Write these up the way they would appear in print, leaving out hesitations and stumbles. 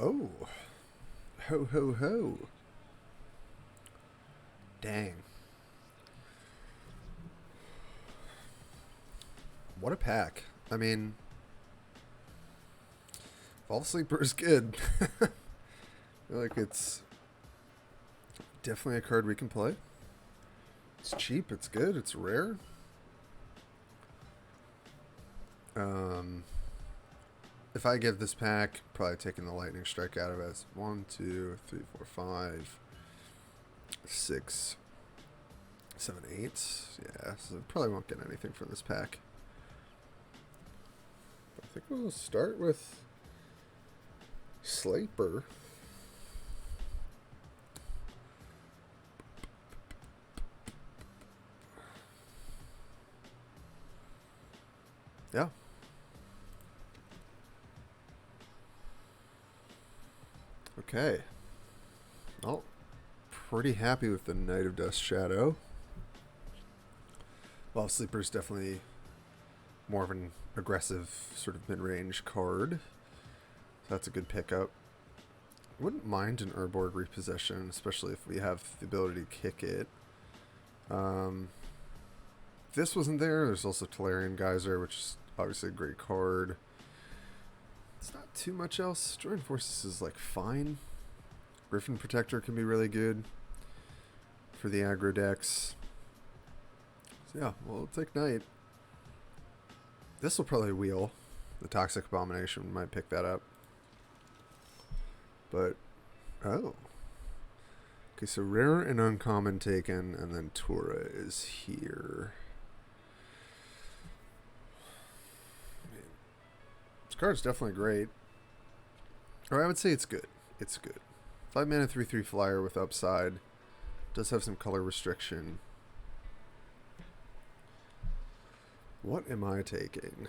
Oh. Ho, ho, ho. Dang. What a pack. I mean, Fall Sleeper is good. I feel like it's definitely a card we can play. It's cheap, it's good, it's rare. If I give this pack, probably taking the Lightning Strike out of it. 1, 2, 3, 4, 5, 6, 7, 8. Yeah, so probably won't get anything from this pack. But I think we'll start with Sleeper. Yeah. Okay. Well, pretty happy with the Knight of Dust Shadow. Well, Sleeper's definitely more of an aggressive sort of mid-range card. So that's a good pickup. Wouldn't mind an Urborg repossession, especially if we have the ability to kick it. If this wasn't there, there's also Tolarian Geyser, which is obviously a great card. It's not too much else. Join Forces is like fine. Griffin Protector can be really good for the aggro decks. So yeah, we'll take Knight. This will probably wheel. The Toxic Abomination might pick that up. But, oh. Okay, so rare and uncommon taken, and then Tura is here. This card's definitely great. Or I would say it's good. It's good. 5 mana 3/3 flyer with upside. Does have some color restriction. What am I taking?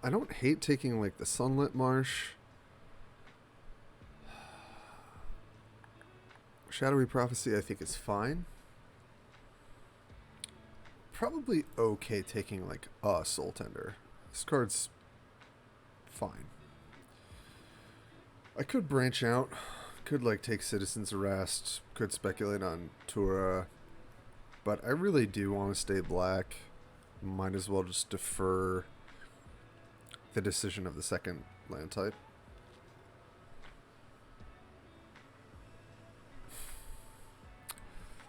I don't hate taking like the Sunlit Marsh. Shadowy Prophecy I think is fine. Probably okay taking like a Soul Tender. This card's fine. I could branch out. Could like take Citizen's Arrest. Could speculate on Tura. But I really do want to stay black. Might as well just defer the decision of the second land type.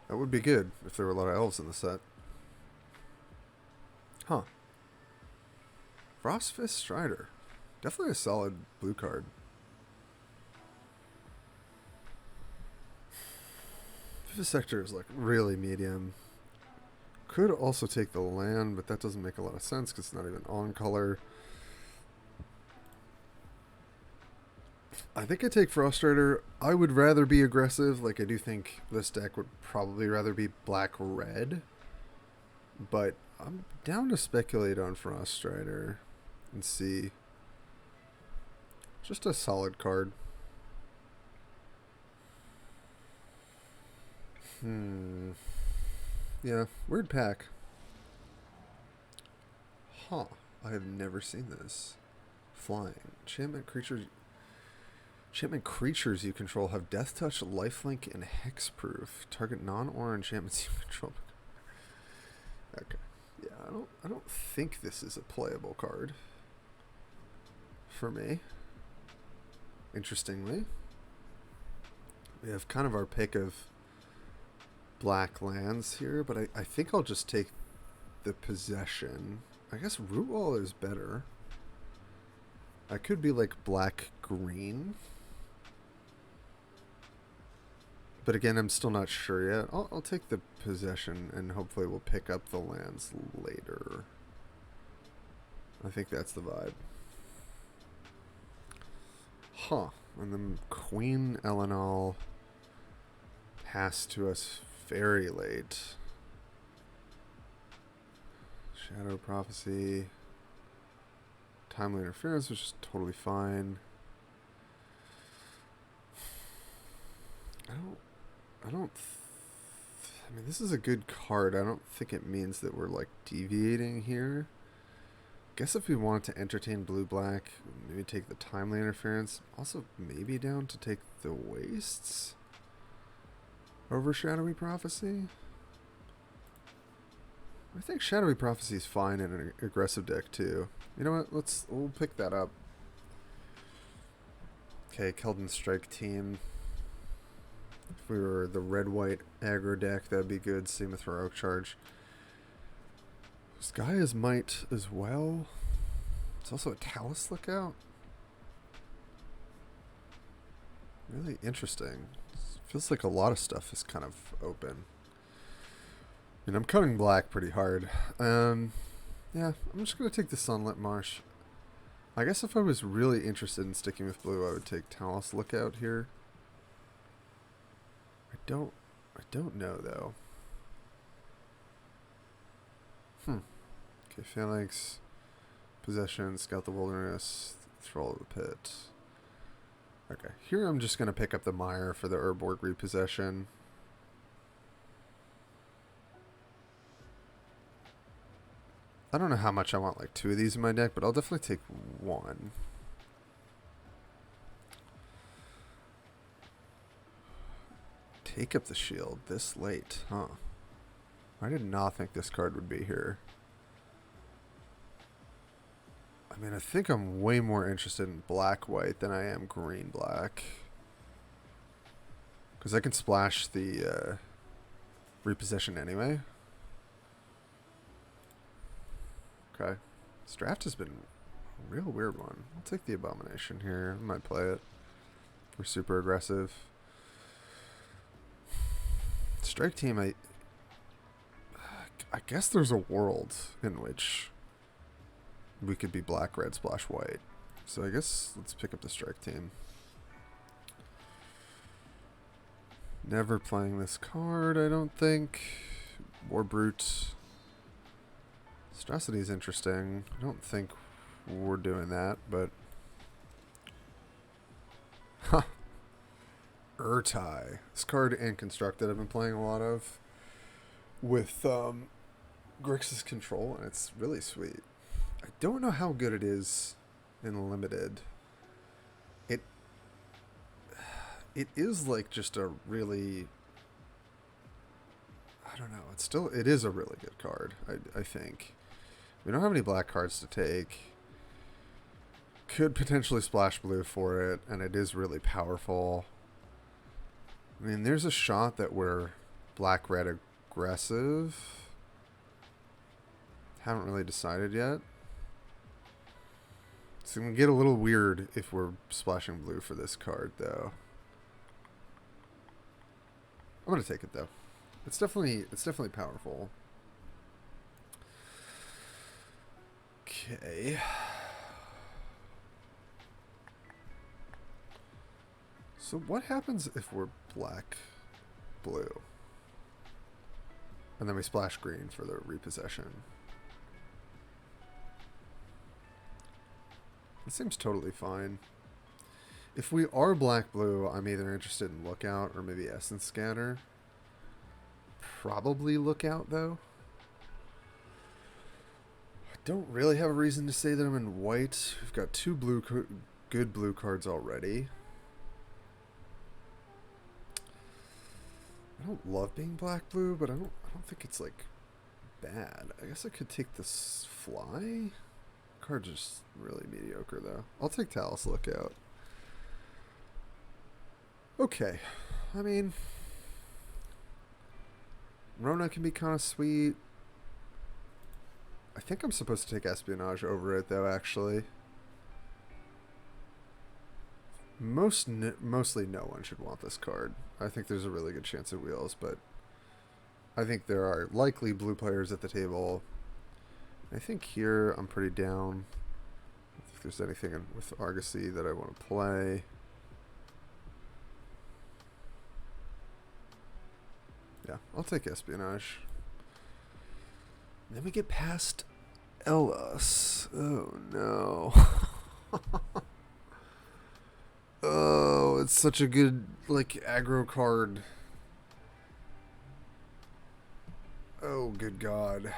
That would be good if there were a lot of elves in the set. Huh. Frostfist Strider. Definitely a solid blue card. Vivisector is like really medium. Could also take the land, but that doesn't make a lot of sense because it's not even on color. I think I take Frostrider. I would rather be aggressive. Like, I do think this deck would probably rather be black-red. But I'm down to speculate on Frostrider and see. Just a solid card. Yeah, weird pack. Huh. I have never seen this. Flying. Enchantment creatures you control have Death Touch, Lifelink, and Hexproof. Target non-aura enchantments you control. Okay. Yeah, I don't think this is a playable card. For me. Interestingly. We have kind of our pick of black lands here, but I think I'll just take the possession. I guess Root Wall is better. I could be like black-green. But again, I'm still not sure yet. I'll take the possession, and hopefully we'll pick up the lands later. I think that's the vibe. Huh. And then Queen Elenal passed to us very late. Shadow Prophecy. Timely Interference, which is totally fine. I mean, this is a good card. I don't think it means that we're like deviating here. guess if we wanted to entertain blue-black, maybe take the timely interference. Also, maybe down to take the wastes over Shadowy Prophecy. I think Shadowy Prophecy is fine in an aggressive deck too. You know what? We'll pick that up. Okay, Keldon Strike team. If we were the red-white aggro deck, that'd be good. Same with Heroic Charge. Sky is Might as well. It's also a Talus Lookout. Really interesting. Feels like a lot of stuff is kind of open. And I'm cutting black pretty hard. Yeah, I'm just going to take the Sunlit Marsh. I guess if I was really interested in sticking with blue, I would take Talus Lookout here. I don't know though. Okay, Phalanx, Possession, Scout the Wilderness, Thrall of the Pit. Okay, here I'm just going to pick up the Mire for the Urborg Repossession. I don't know how much I want like 2 of these in my deck, but I'll definitely take 1. Take up the shield this late, huh? I did not think this card would be here. I mean, I think I'm way more interested in black-white than I am green-black. Because I can splash the repossession anyway. Okay. This draft has been a real weird one. I'll take the Abomination here. I might play it. We're super aggressive. Strike team, I guess there's a world in which we could be black, red, splash, white. So I guess let's pick up the strike team. Never playing this card, I don't think. War Brute. Monstrosity is interesting. I don't think we're doing that, but... Huh. Urtai. This card and Constructed I've been playing a lot of with Grixis Control, and it's really sweet. I don't know how good it is in Limited. It is like just a really... I don't know. It is a really good card, I think. We don't have any black cards to take. Could potentially splash blue for it, and it is really powerful. I mean, there's a shot that we're black-red aggressive. Haven't really decided yet. It's going to get a little weird if we're splashing blue for this card, though. I'm going to take it, though. It's definitely powerful. Okay. So what happens if we're black, blue, and then we splash green for the repossession? It seems totally fine. If we are black, blue, I'm either interested in Lookout or maybe Essence Scatter. Probably Lookout, though. I don't really have a reason to say that I'm in white. We've got 2 good blue cards already. I don't love being black-blue, but I don't think it's, like, bad. I guess I could take this Fly. Card's just really mediocre, though. I'll take Talus Lookout. Okay. I mean... Rona can be kind of sweet. I think I'm supposed to take Espionage over it, though, actually. Mostly no one should want this card. I think there's a really good chance it wheels, but I think there are likely blue players at the table. I think here I'm pretty down. If there's anything with Argosy that I want to play. Yeah, I'll take Espionage. Then we get past Ellis. Oh no. Oh, it's such a good, like, aggro card. Oh, good God.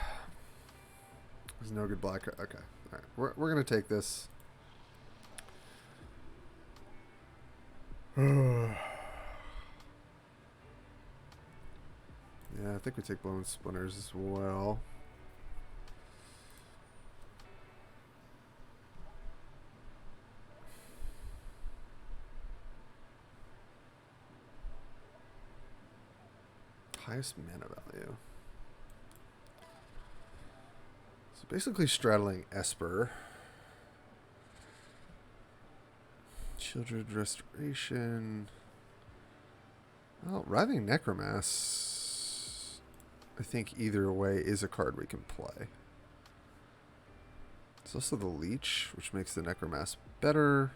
There's no good black. Okay. All right. We're going to take this. Yeah, I think we take Bone Splinters as well. Highest mana value. So basically straddling Esper. Childred Restoration. Well, Writhing Necromass, I think either way is a card we can play. It's also the Leech, which makes the Necromass better.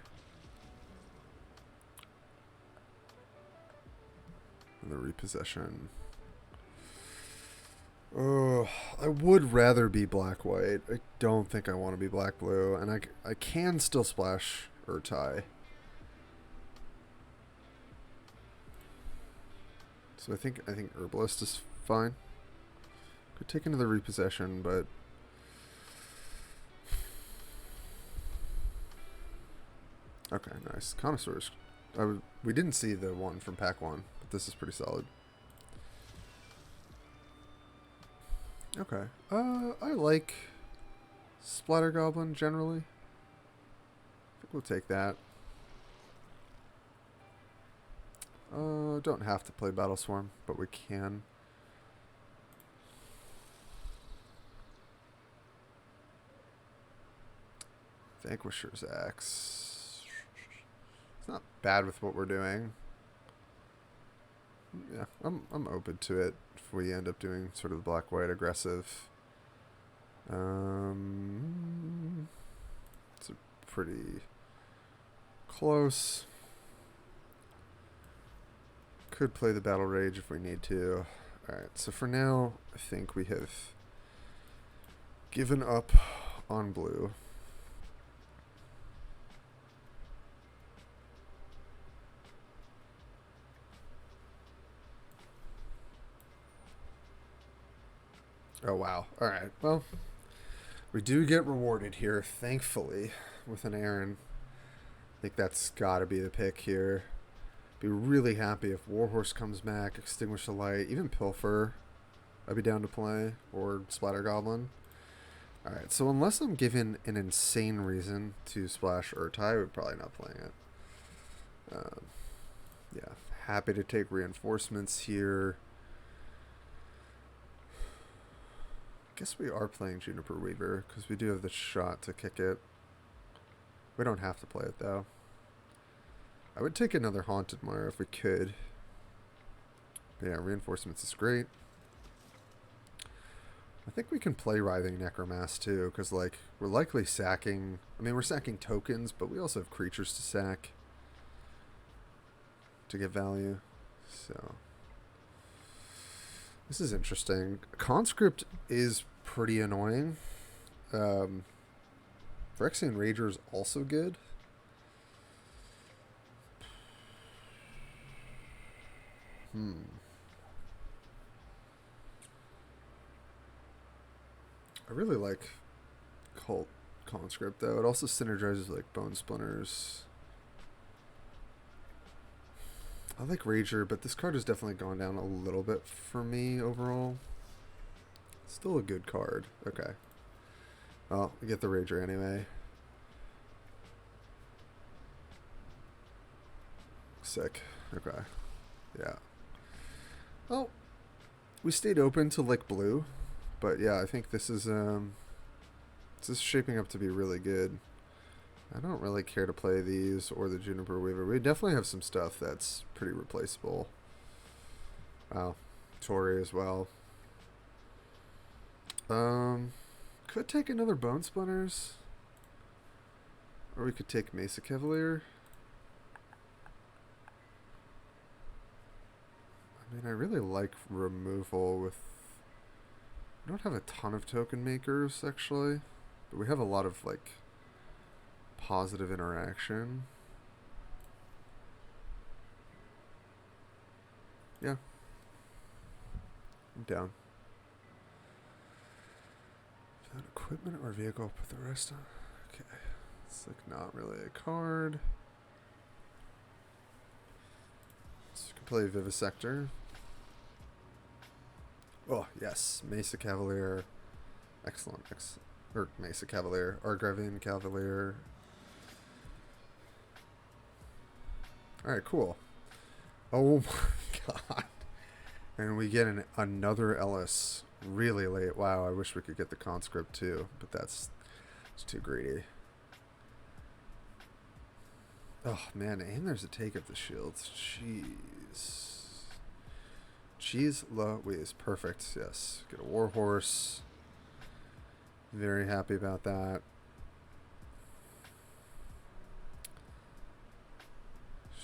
And the Repossession. Oh, I would rather be black-white. I don't think I want to be black-blue. And I can still splash Urtai. So I think Herbalist is fine. Could take another Repossession, but okay, nice. Connoisseurs. We didn't see the one from pack 1, but this is pretty solid. Okay. I like Splatter Goblin generally. I think we'll take that. Don't have to play Battle Swarm, but we can. Vanquisher's Axe. It's not bad with what we're doing. Yeah, I'm open to it if we end up doing sort of the black-white aggressive. It's a pretty close. Could play the Battle Rage if we need to. Alright, so for now, I think we have given up on blue. Oh, wow. Alright, well, we do get rewarded here, thankfully, with an Aaron. I think that's got to be the pick here. Be really happy if Warhorse comes back, Extinguish the Light, even Pilfer. I'd be down to play, or Splatter Goblin. Alright, so unless I'm given an insane reason to splash Urtai, we're probably not playing it. Yeah, happy to take Reinforcements here. Guess we are playing Juniper Weaver, because we do have the shot to kick it. We don't have to play it, though. I would take another Haunted Mire if we could. But yeah, Reinforcements is great. I think we can play Writhing Necromass too, because like we're likely sacking. I mean, we're sacking tokens, but we also have creatures to sack to get value. So this is interesting. Conscript is pretty annoying. Phyrexian Rager is also good. I really like Cult Conscript, though. It also synergizes like Bone Splinters. I like Rager, but this card has definitely gone down a little bit for me overall. Still a good card. Okay. Well, we get the Rager anyway. Sick. Okay. Yeah. Well, we stayed open to like blue, but yeah, I think this is shaping up to be really good. I don't really care to play these or the Juniper Weaver. We definitely have some stuff that's pretty replaceable. Wow, Tori as well. Could take another Bone Splinters, or we could take Mesa Cavalier. I mean, I really like removal with... We don't have a ton of token makers, actually. But we have a lot of, like, positive interaction. Yeah. I'm down. An equipment or vehicle, put the rest on. Okay. It's like not really a card. So you can play Vivisector. Oh, yes. Mesa Cavalier. Excellent. Or Mesa Cavalier. Argravian Cavalier. Alright, cool. Oh my god. And we get another Ellis really late. Wow, I wish we could get the conscript too, but it's too greedy. Oh man, and there's a take of the shields. Jeez. Jeez Louise. Perfect, yes. Get a Warhorse. Very happy about that.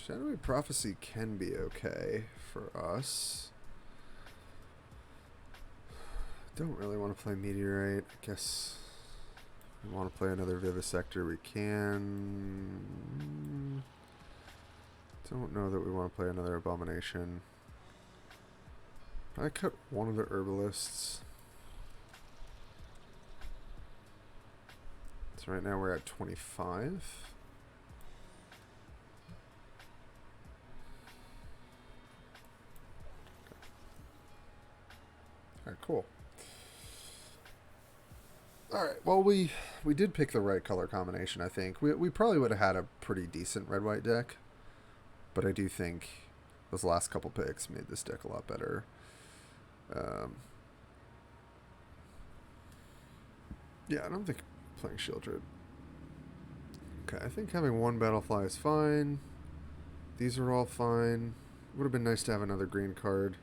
Shadowy Prophecy can be okay for us. Don't really want to play Meteorite. I guess we want to play another Vivisector. We can. Don't know that we want to play another Abomination. I cut one of the Herbalists. So right now we're at 25. Alright, cool. Alright, well we did pick the right color combination, I think. We probably would have had a pretty decent red-white deck. But I do think those last couple picks made this deck a lot better. Yeah, I don't think playing Shieldred. Okay, I think having one Battlefly is fine. These are all fine. Would have been nice to have another green card.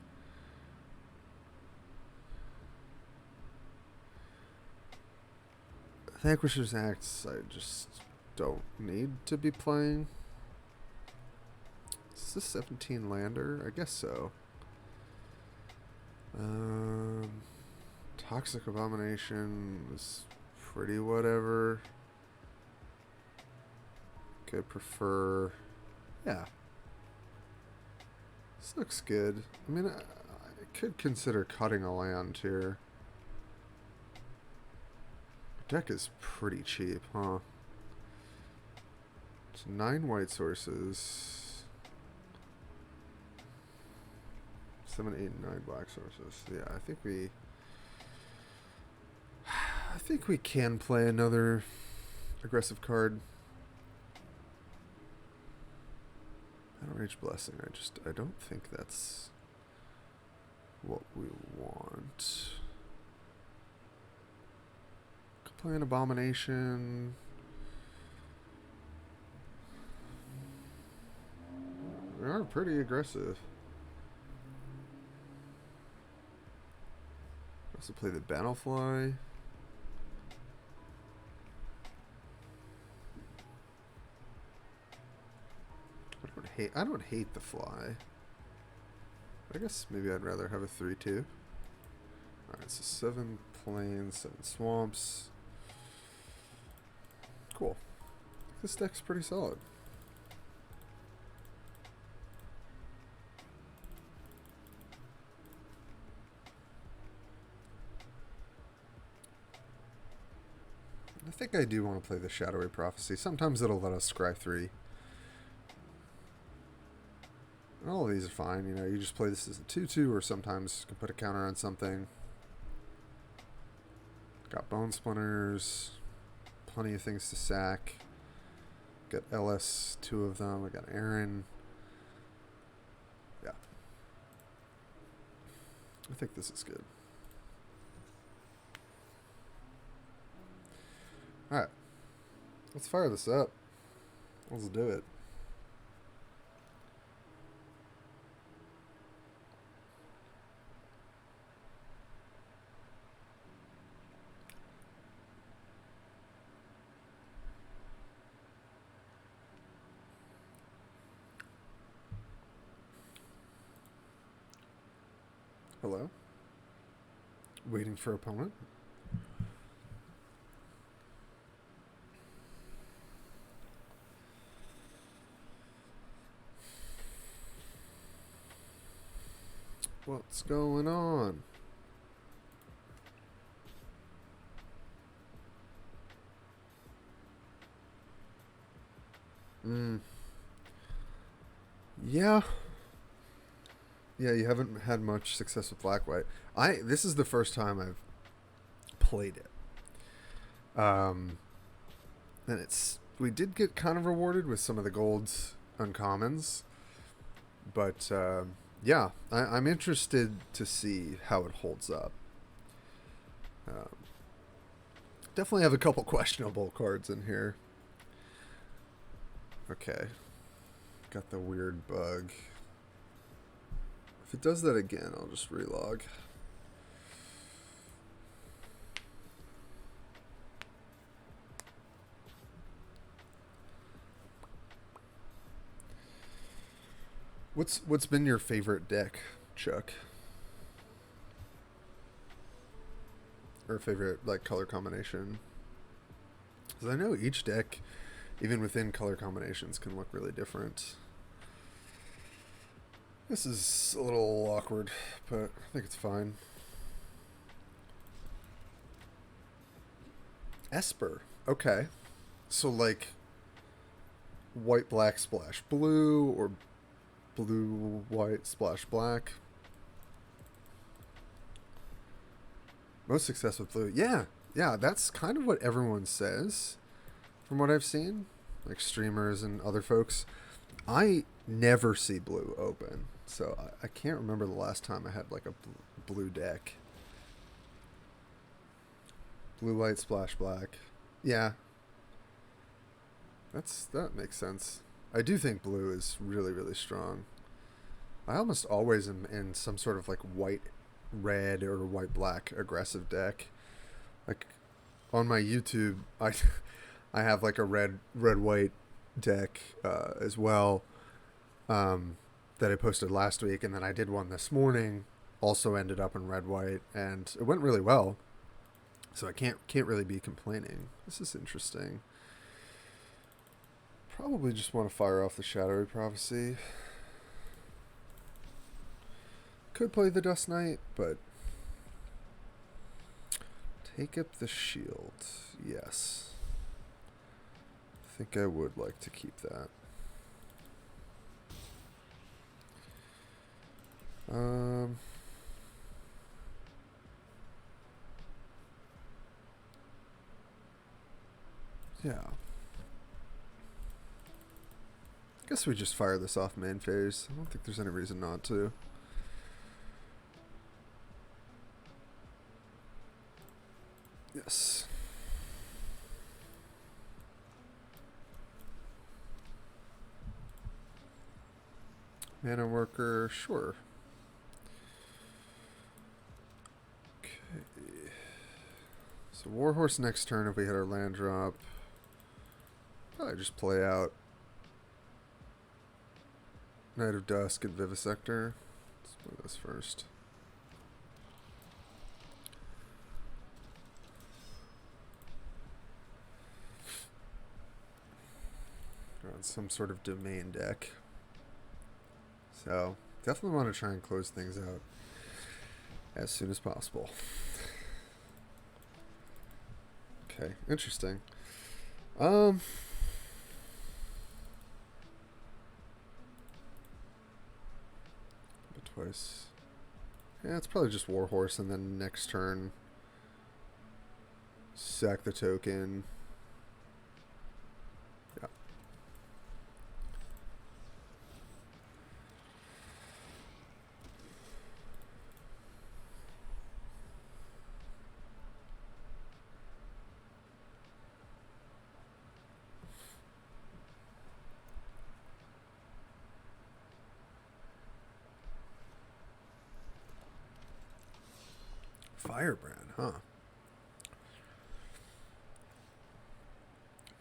Vanquisher's Axe, I just don't need to be playing. Is this 17 lander? I guess so. Toxic Abomination was pretty whatever. Could prefer... Yeah. This looks good. I mean, I could consider cutting a land here. Deck is pretty cheap, huh? It's 9 white sources. 7, 8, 9 black sources. Yeah, I think we can play another aggressive card. Outrage Blessing. I don't think that's what we want. Could play an Abomination. We are pretty aggressive. Also play the Battlefly. I don't hate the fly. I guess maybe I'd rather have a 3/2. Alright, so 7 plains, 7 swamps. Cool. This deck's pretty solid. I think I do want to play the Shadowy Prophecy. Sometimes it'll let us scry 3. All of these are fine, you know, you just play this as a 2/2, or sometimes you can put a counter on something. Got Bone Splinters, plenty of things to sack. Got LS, 2 of them, I got Aaron. Yeah. I think this is good. Alright. Let's fire this up. Let's do it. Hello? Waiting for opponent? What's going on? Mm, yeah. Yeah, you haven't had much success with black white. This is the first time I've played it. And we did get kind of rewarded with some of the golds uncommons, but yeah, I'm interested to see how it holds up. Um, Definitely have a couple questionable cards in here. Okay, got the weird bug. If it does that again, I'll just relog. What's been your favorite deck, Chuck? Or favorite like color combination? Because I know each deck, even within color combinations, can look really different. This is a little awkward, but I think it's fine. Esper. Okay. So like white black splash blue or blue white splash black. Most success with blue. Yeah. Yeah, that's kind of what everyone says from what I've seen. Like streamers and other folks. I never see blue open. So I can't remember the last time I had like a blue deck. Blue white splash black. Yeah. That makes sense. I do think blue is really, really strong. I almost always am in some sort of like white red or white black aggressive deck. Like on my YouTube, I have like a red white deck as well that I posted last week, and then I did one this morning. Also ended up in red white, and it went really well. So I can't really be complaining. This is interesting. Probably just want to fire off the Shadowy Prophecy. Could play the Dust Knight, but take up the shield. Yes. I think I would like to keep that. Yeah. Guess we just fire this off main phase. I don't think there's any reason not to. Yes. Mana worker, sure. Okay. So Warhorse next turn if we hit our land drop. Probably just play out Knight of Dusk and Vivisector. Let's play this first. On some sort of domain deck. So definitely want to try and close things out as soon as possible. Okay, interesting. But twice. Yeah, it's probably just Warhorse, and then next turn sack the token. Yeah. Firebrand, huh?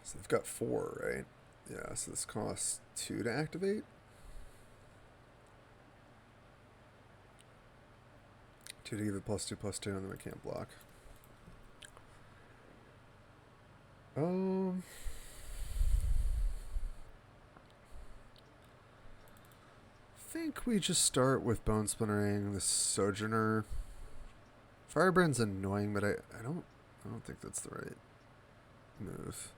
So they've got 4, right? Yeah, so this costs 2 to activate. 2 to give it +2/+2, and then we can't block. I think we just start with Bone Splintering, the Sojourner. Firebrand's annoying, but I don't think that's the right move.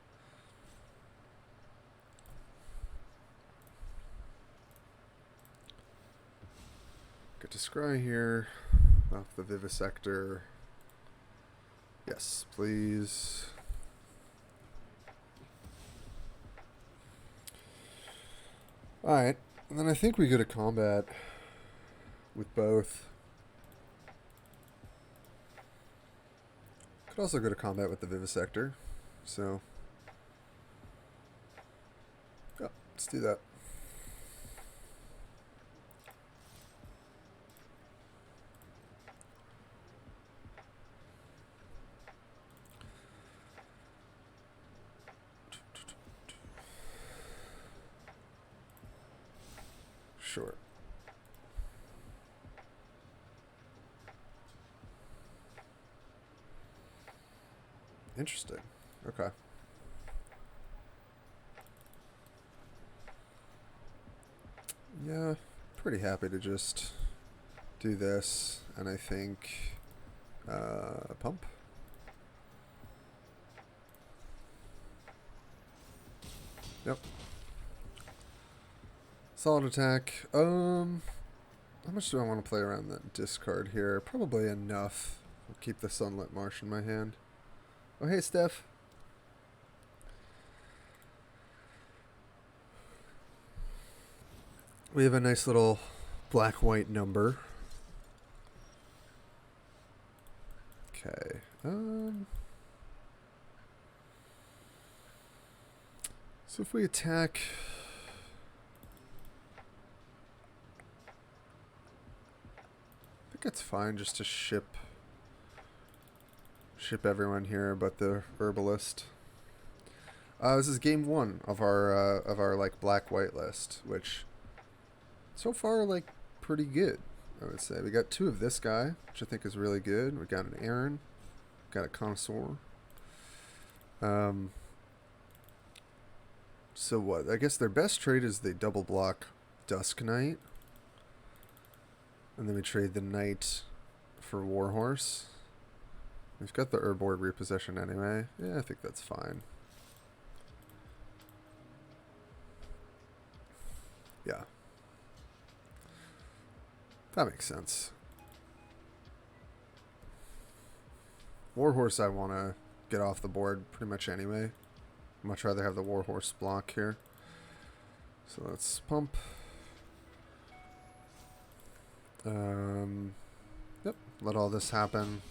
Get to scry here. Off the Vivisector. Yes, please. Alright, and then I think we go to combat with both. Could also go to combat with the Vivisector. So, yeah, let's do that. Sure. Interesting. Okay. Yeah, pretty happy to just do this, and I think pump. Yep. Solid attack. How much do I want to play around that discard here? Probably enough. I'll keep the Sunlit Marsh in my hand. Oh, hey, Steph. We have a nice little black-white number. Okay. So if we attack... I think it's fine just to ship everyone here but the Herbalist. This is game 1 of our like black-white list, which so far like pretty good, I would say. We got 2 of this guy, which I think is really good. We got an Aaron, got a Connoisseur. So what? I guess their best trade is they double block Dusk Knight, and then we trade the Knight for Warhorse. We've got the Urboard repossession anyway. Yeah, I think that's fine. Yeah. That makes sense. Warhorse I want to get off the board pretty much anyway. Much rather have the Warhorse block here. So let's pump. Yep, let all this happen.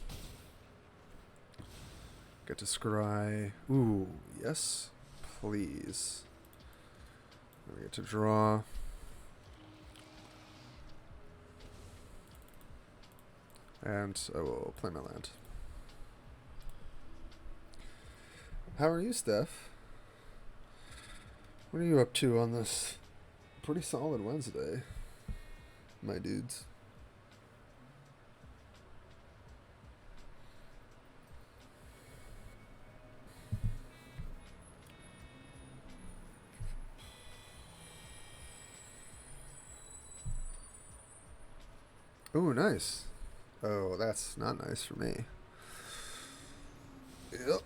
Get to scry. Ooh, yes, please. We get to draw. And I will play my land. How are you, Steph? What are you up to on this pretty solid Wednesday, my dudes? Oh, nice. Oh, that's not nice for me. Yep.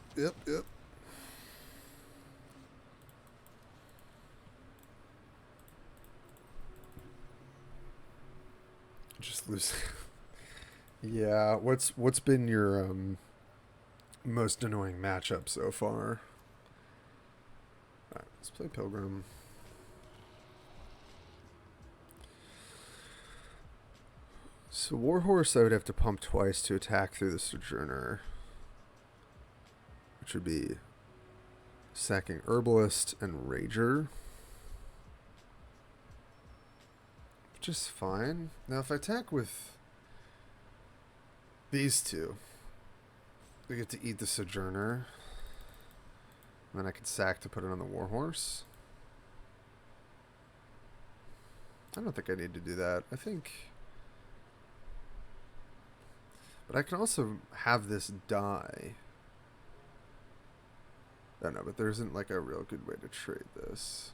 Just lose. Yeah, what's been your most annoying matchup so far? Alright, let's play Pilgrim. So Warhorse I would have to pump twice to attack through the Sojourner, which would be sacking Herbalist and Rager, which is fine. Now if I attack with these two, we get to eat the Sojourner, and then I can sack to put it on the Warhorse. I don't think I need to do that. I think... But I can also have this die. I don't know, but there isn't like a real good way to trade this.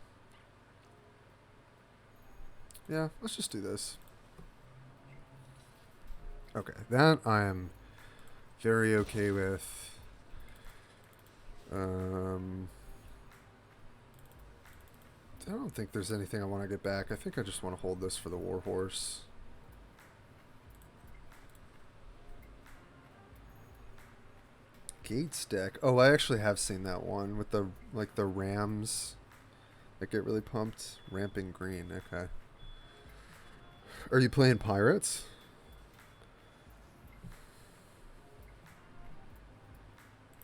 Yeah, let's just do this. Okay, that I am very okay with. I don't think there's anything I want to get back. I think I just want to hold this for the Warhorse. Gates deck. Oh, I actually have seen that one with the like the Rams that get really pumped. Ramping green. Okay. Are you playing Pirates?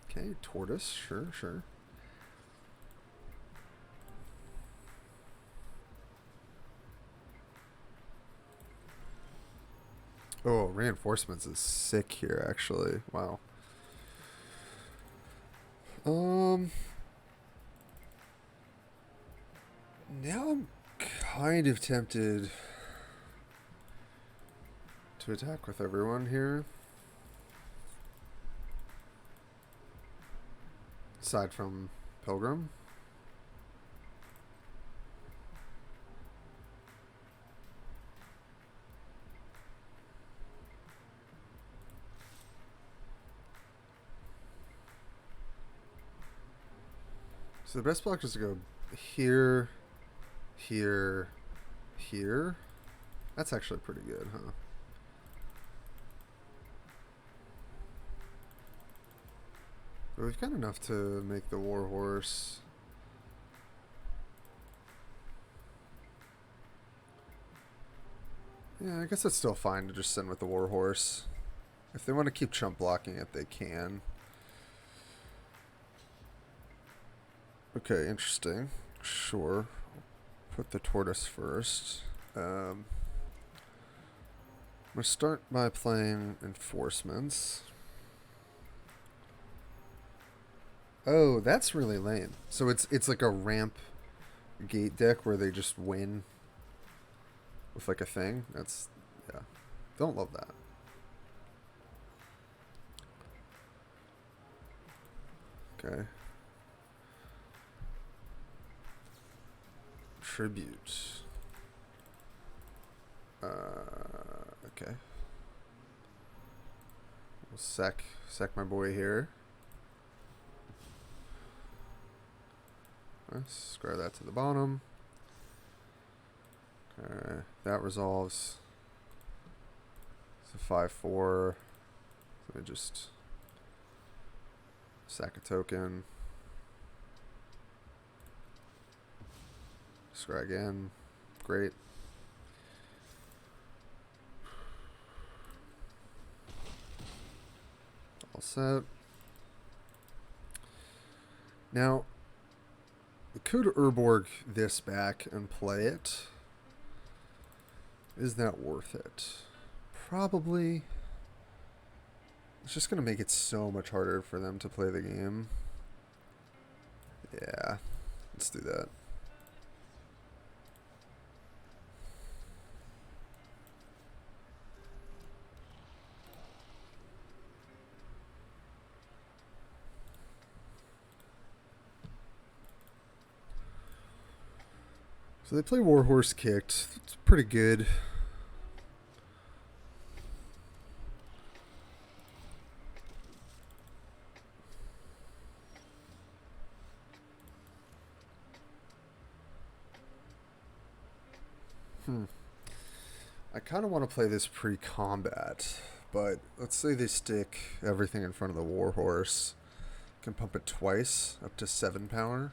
Okay, Tortoise. Sure, sure. Oh, reinforcements is sick here, actually. Wow. Now I'm kind of tempted to attack with everyone here. Aside from Pilgrim. So the best block is to go here, here, here. That's actually pretty good, huh? But we've got enough to make the Warhorse. Yeah, I guess it's still fine to just send with the Warhorse. If they want to keep chump blocking it, they can. Okay, interesting. Sure. Put the Tortoise first. I'm going to start by playing Enforcements. Oh, that's really lame. So it's like a ramp gate deck where they just win with like a thing. That's, yeah. Don't love that. Okay. Tribute. Okay. We'll sack my boy here. Let's square that to the bottom. Okay, that resolves. It's a 5/4. Let me just sack a token. Scry again. Great. All set. Now, we could Urborg this back and play it. Is that worth it? Probably. It's just going to make it so much harder for them to play the game. Yeah, let's do that. So they play Warhorse kicked. It's pretty good. I kind of want to play this pre-combat, but let's say they stick everything in front of the Warhorse. Can pump it twice, up to 7 power.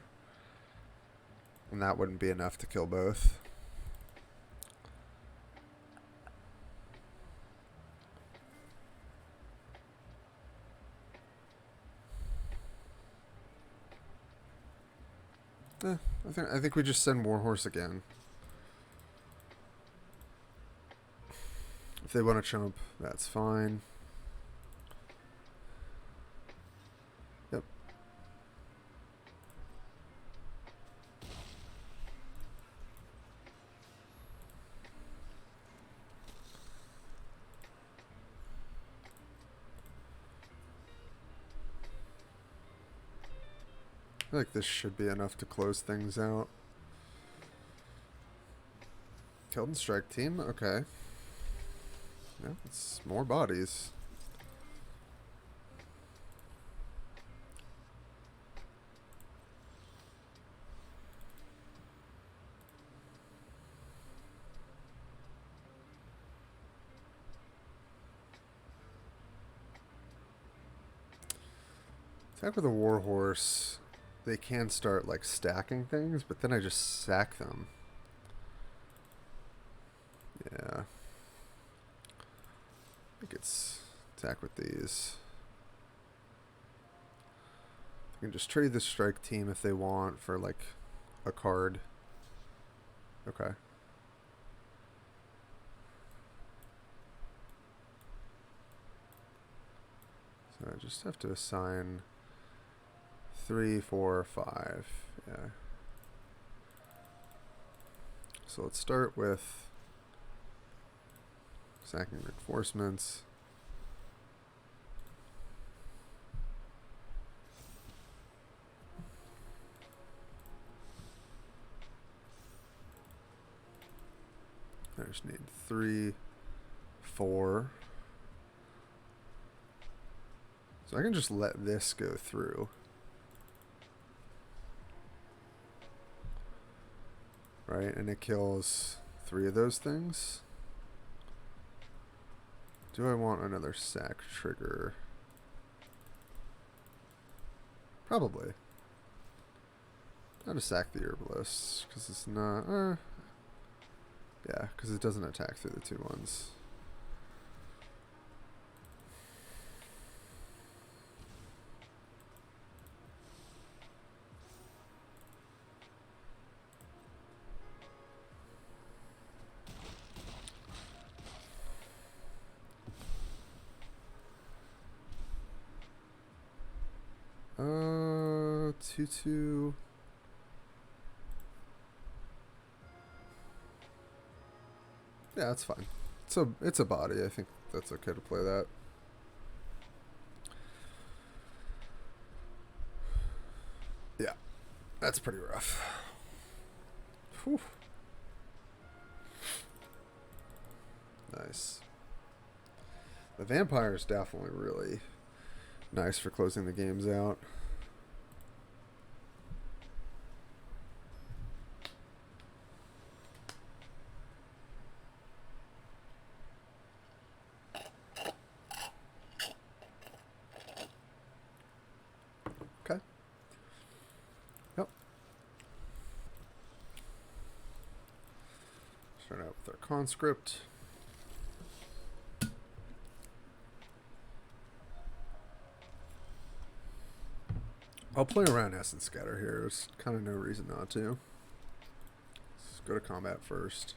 And that wouldn't be enough to kill both. I think we just send Warhorse again. If they want to chump, that's fine. Yep. I feel like this should be enough to close things out. Killed and strike team, okay. Yeah, it's more bodies. Attack with a Warhorse. They can start like stacking things, but then I just sack them. Yeah. I think it's attack with these. I can just trade the strike team if they want for like a card. Okay. So I just have to assign 3, 4, 5. Yeah. So let's start with sacking reinforcements. I just need 3, 4. So I can just let this go through. Right, and it kills 3 of those things. Do I want another sack trigger? Probably. Not to sack the herbalist, because it's not... yeah, because it doesn't attack through the 2 ones. Two. Yeah, that's fine. It's a body. I think that's okay to play that. Yeah, that's pretty rough. Whew. Nice. The vampire is definitely really nice for closing the games out. Okay. Yep. Start out with our conscript. I'll play around Essence Scatter here. There's kind of no reason not to. Let's go to combat first.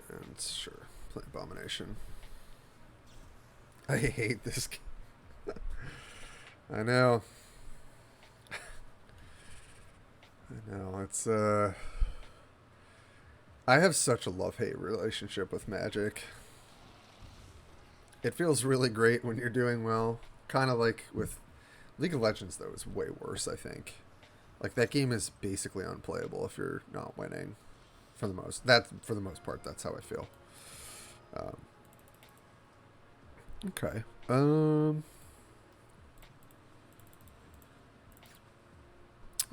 And sure, play Abomination. I hate this game. I know. I know. It's, I have such a love-hate relationship with Magic. It feels really great when you're doing well. Kind of like with League of Legends, though, is way worse, I think. Like, that game is basically unplayable if you're not winning. For the most part, that's how I feel. Okay. I'm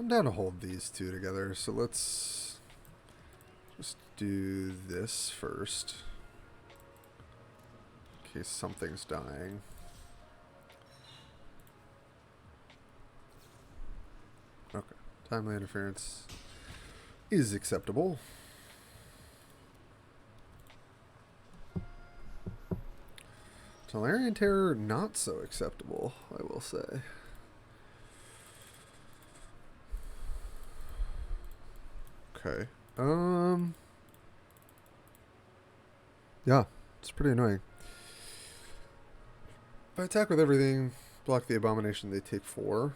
down to hold these 2 together, so let's just do this first. In case something's dying. Okay. Timely interference is acceptable. Tolarian Terror, not so acceptable, I will say. Okay. Yeah, it's pretty annoying. If I attack with everything, block the Abomination, they take 4.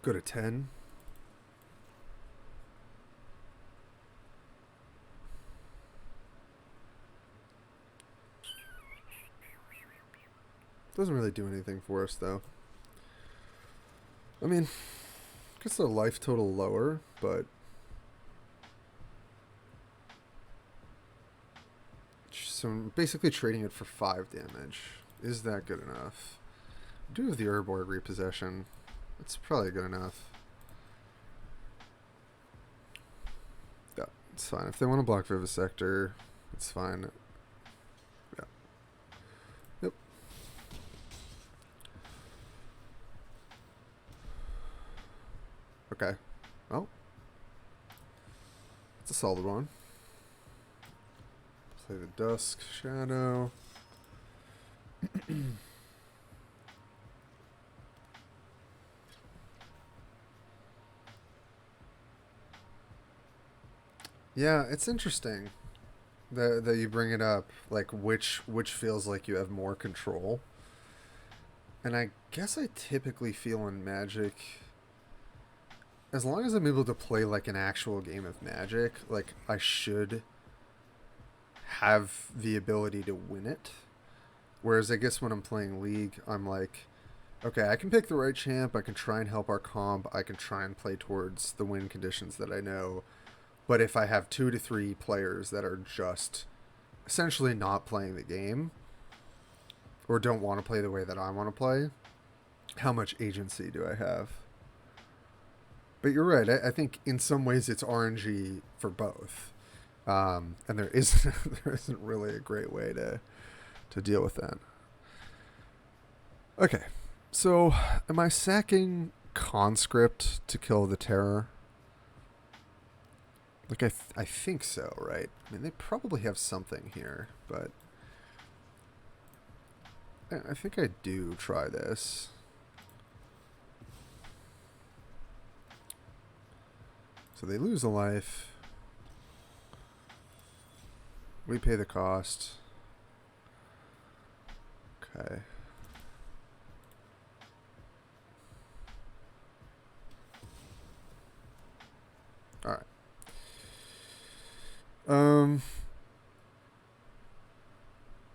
Go to 10. Doesn't really do anything for us, though. I mean, gets the life total lower, but so I'm basically trading it for 5 damage. Is that good enough? I do have the Urborg repossession. It's probably good enough. Yeah, it's fine. If they want to block Vivisector, it's fine. Okay. Well, it's a solid one. Play the Dusk Shadow. Yeah, it's interesting that you bring it up. Like which feels like you have more control. And I guess I typically feel in Magic, as long as I'm able to play like an actual game of Magic, like I should have the ability to win it. Whereas I guess when I'm playing League, I'm like, okay, I can pick the right champ, I can try and help our comp, I can try and play towards the win conditions that I know. But if I have 2 to 3 players that are just essentially not playing the game, or don't want to play the way that I want to play, how much agency do I have? But you're right. I think in some ways it's RNG for both, and there isn't there isn't really a great way to deal with that. Okay, so am I sacking Conscript to kill the Terror? Like I think so, right? I mean, they probably have something here, but I think I do try this. So they lose a life. We pay the cost. Okay. All right.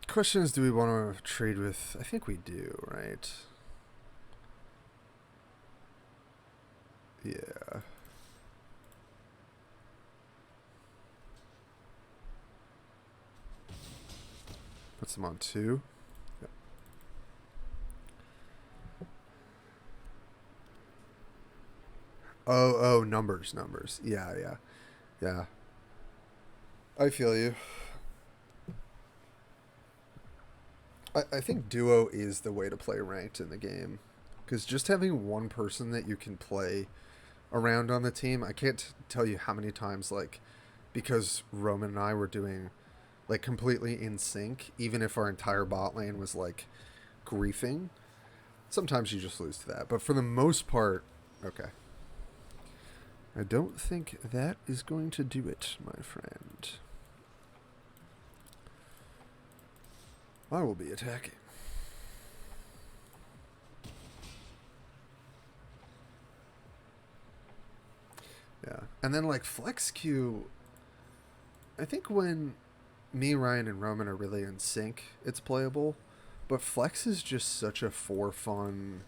Question is, do we want to trade with... I think we do, right? Yeah. Puts them on 2. Yep. Oh, numbers. Yeah. I feel you. I think duo is the way to play ranked in the game. Because just having one person that you can play around on the team, I can't tell you how many times, like, because Roman and I were doing, like, completely in sync, even if our entire bot lane was, like, griefing, sometimes you just lose to that. But for the most part, okay. I don't think that is going to do it, my friend. I will be attacking. Yeah. And then, like, Flex Q, I think when me, Ryan, and Roman are really in sync, it's playable. But Flex is just such a for fun,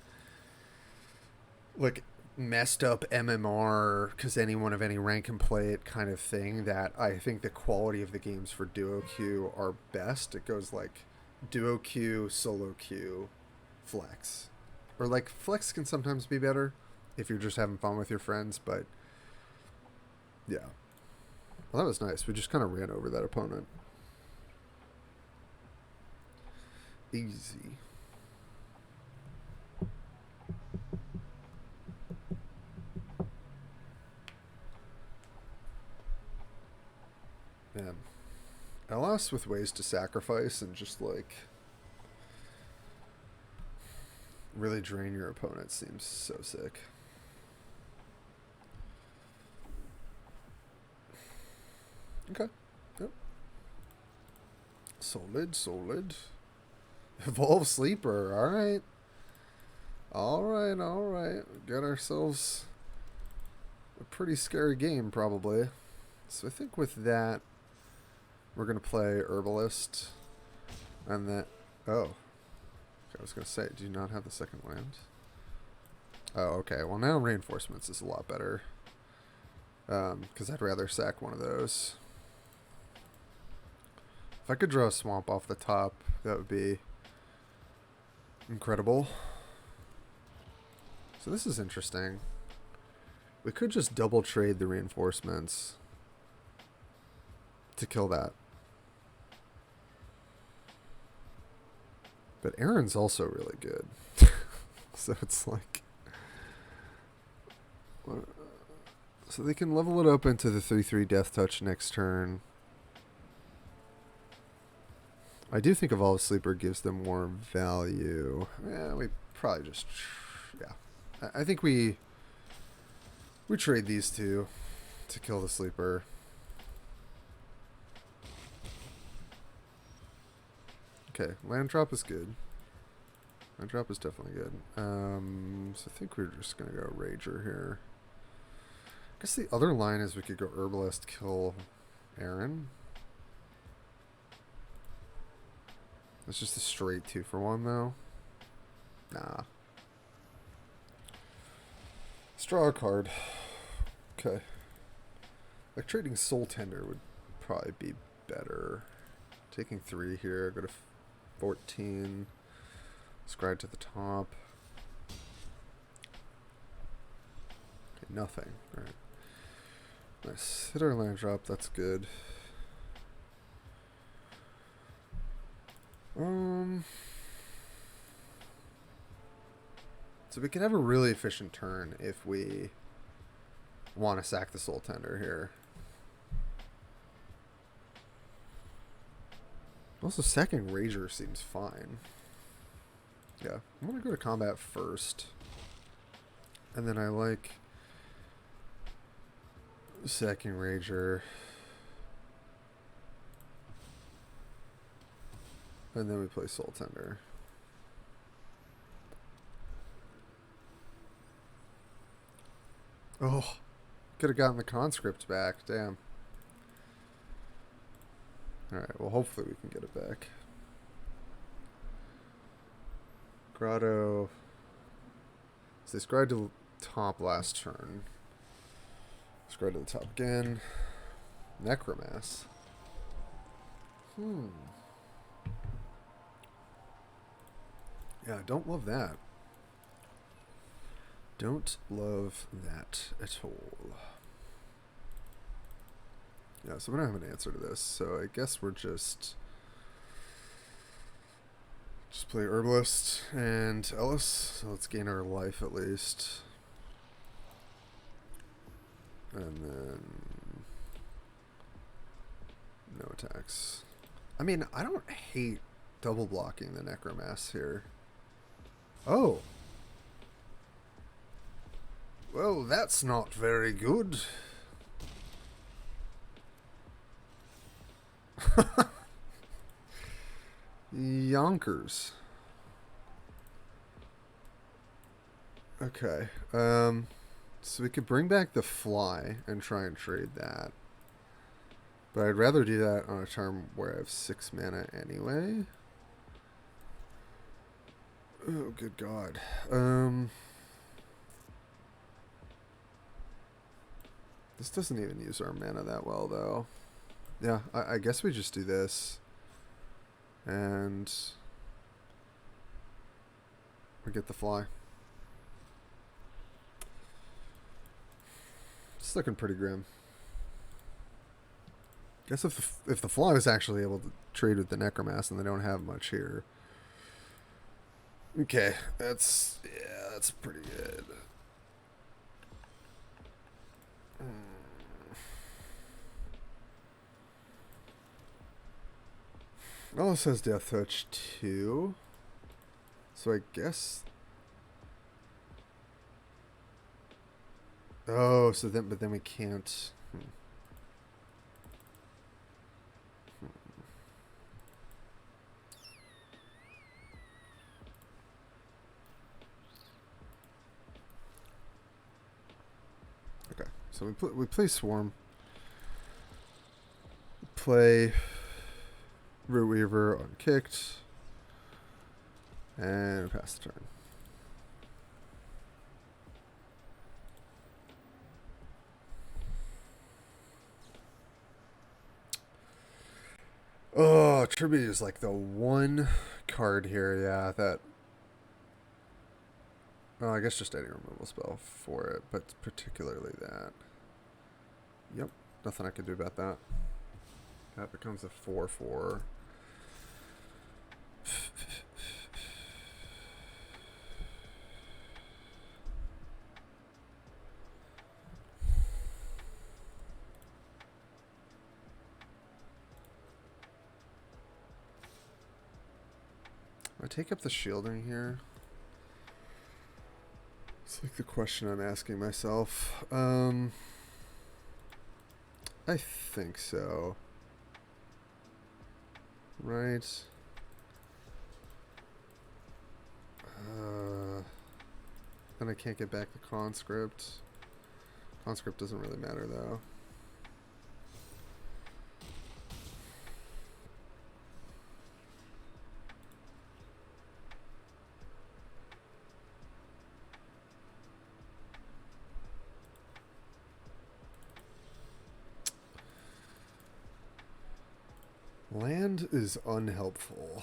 like, messed up MMR, because anyone of any rank can play it kind of thing, that I think the quality of the games for duo queue are best. It goes like duo queue, solo queue, flex. Or like flex can sometimes be better if you're just having fun with your friends, but yeah. Well, that was nice. We just kind of ran over that opponent. Easy. Man. LS with ways to sacrifice and just like really drain your opponent seems so sick. Okay. Yep. Solid. Evolve Sleeper. Alright. Got ourselves a pretty scary game, probably. So I think with that, we're going to play Herbalist. And that... Oh. I was going to say, do you not have the second land? Oh, okay. Well, now Reinforcements is a lot better. Because I'd rather sack one of those. If I could draw a Swamp off the top, that would be incredible. So this is interesting. We could just double trade the Reinforcements to kill that. But Aaron's also really good. So it's like... So they can level it up into the 3/3 Death Touch next turn. I do think Evolve Sleeper gives them more value. Yeah, we probably just... Yeah. I think we trade these two to kill the Sleeper. Okay, land drop is good. Land drop is definitely good. So I think we're just going to go Rager here. I guess the other line is we could go Herbalist, kill Aaron. It's just a straight 2-for-1 though. Nah. Let's draw a card. Okay. Like trading Soul Tender would probably be better. Taking 3 here, go to 14. Scribe to the top. Okay, nothing. Alright. Nice. Hit our land drop, that's good. So we can have a really efficient turn if we want to sack the Soul Tender here. Also, sacking Rager seems fine. Yeah, I'm going to go to combat first. And then I like sacking Rager. And then we play Soul Tender. Oh, could have gotten the conscript back. Damn. Alright, well hopefully we can get it back. Grotto. So they scribed to the top last turn. Scribe to the top again. Necromass. Yeah, don't love that. Don't love that at all. Yeah, so we don't have an answer to this, so I guess we're just play Herbalist and Ellis. So let's gain our life at least. And then no attacks. I mean, I don't hate double blocking the Necromass here. Oh. Well, that's not very good. Yonkers. Okay. So we could bring back the Fly and try and trade that. But I'd rather do that on a turn where I have 6 mana anyway. Oh, good God. This doesn't even use our mana that well, though. Yeah, I guess we just do this. And we get the Fly. It's looking pretty grim. Guess if the Fly was actually able to trade with the Necromass, and they don't have much here. Okay, that's pretty good. Oh, it says Death Touch 2. So I guess... Oh, so then, but then we can't... Okay, so we play Swarm. Play... Root Weaver unkicked. And pass the turn. Oh, Tribute is like the one card here, yeah, that... Oh, I guess just any removal spell for it, but particularly that. Yep, nothing I can do about that. That becomes a 4/4. I take up the shielding here? It's like the question I'm asking myself. I think so. Right. Then I can't get back the conscript. Conscript doesn't really matter though. Land is unhelpful.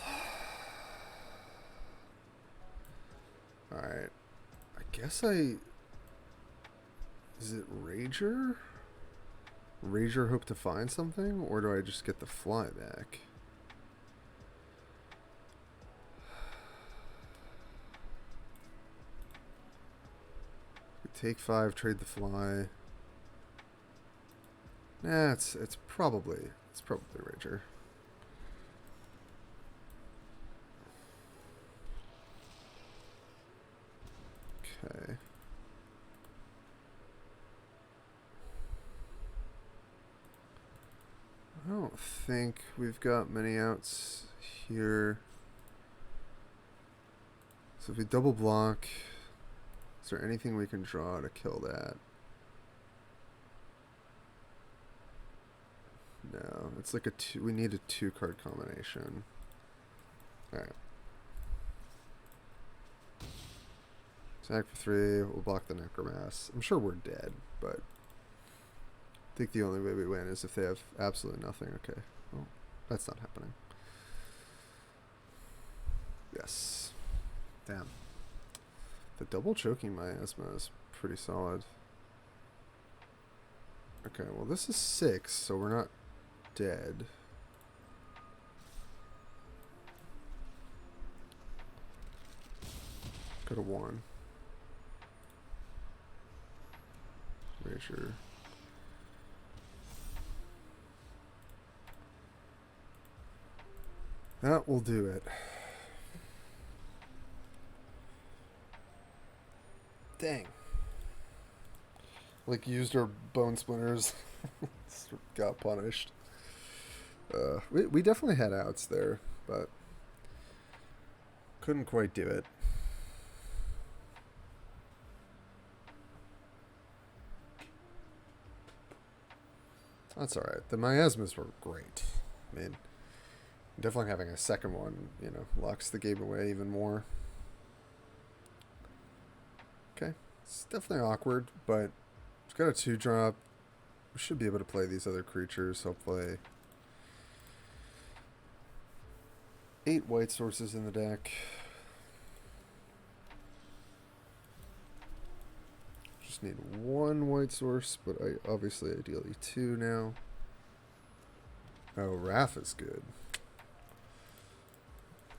Alright. I guess I... Is it Rager? Rager hope to find something? Or do I just get the fly back? We take 5, trade the fly. Nah, it's probably Rager. Okay. I don't think we've got many outs here. So if we double block, is there anything we can draw to kill that? No, it's like a 2. We need a 2-card combination. Alright. Attack for 3, we'll block the Necromass. I'm sure we're dead, but I think the only way we win is if they have absolutely nothing. Okay, well, that's not happening. Yes. Damn. The double choking miasma is pretty solid. Okay, well this is 6, so we're not dead. Go to 1. Rager. That will do it. Dang. Like, used our bone splinters. Got punished. We definitely had outs there, but couldn't quite do it. That's alright. The miasmas were great. I mean, definitely having a second one, you know, locks the game away even more. Okay. It's definitely awkward, but it's got a 2-drop. We should be able to play these other creatures, hopefully. 8 white sources in the deck. Just need 1 white source, but obviously ideally 2 now. Oh, Wrath is good.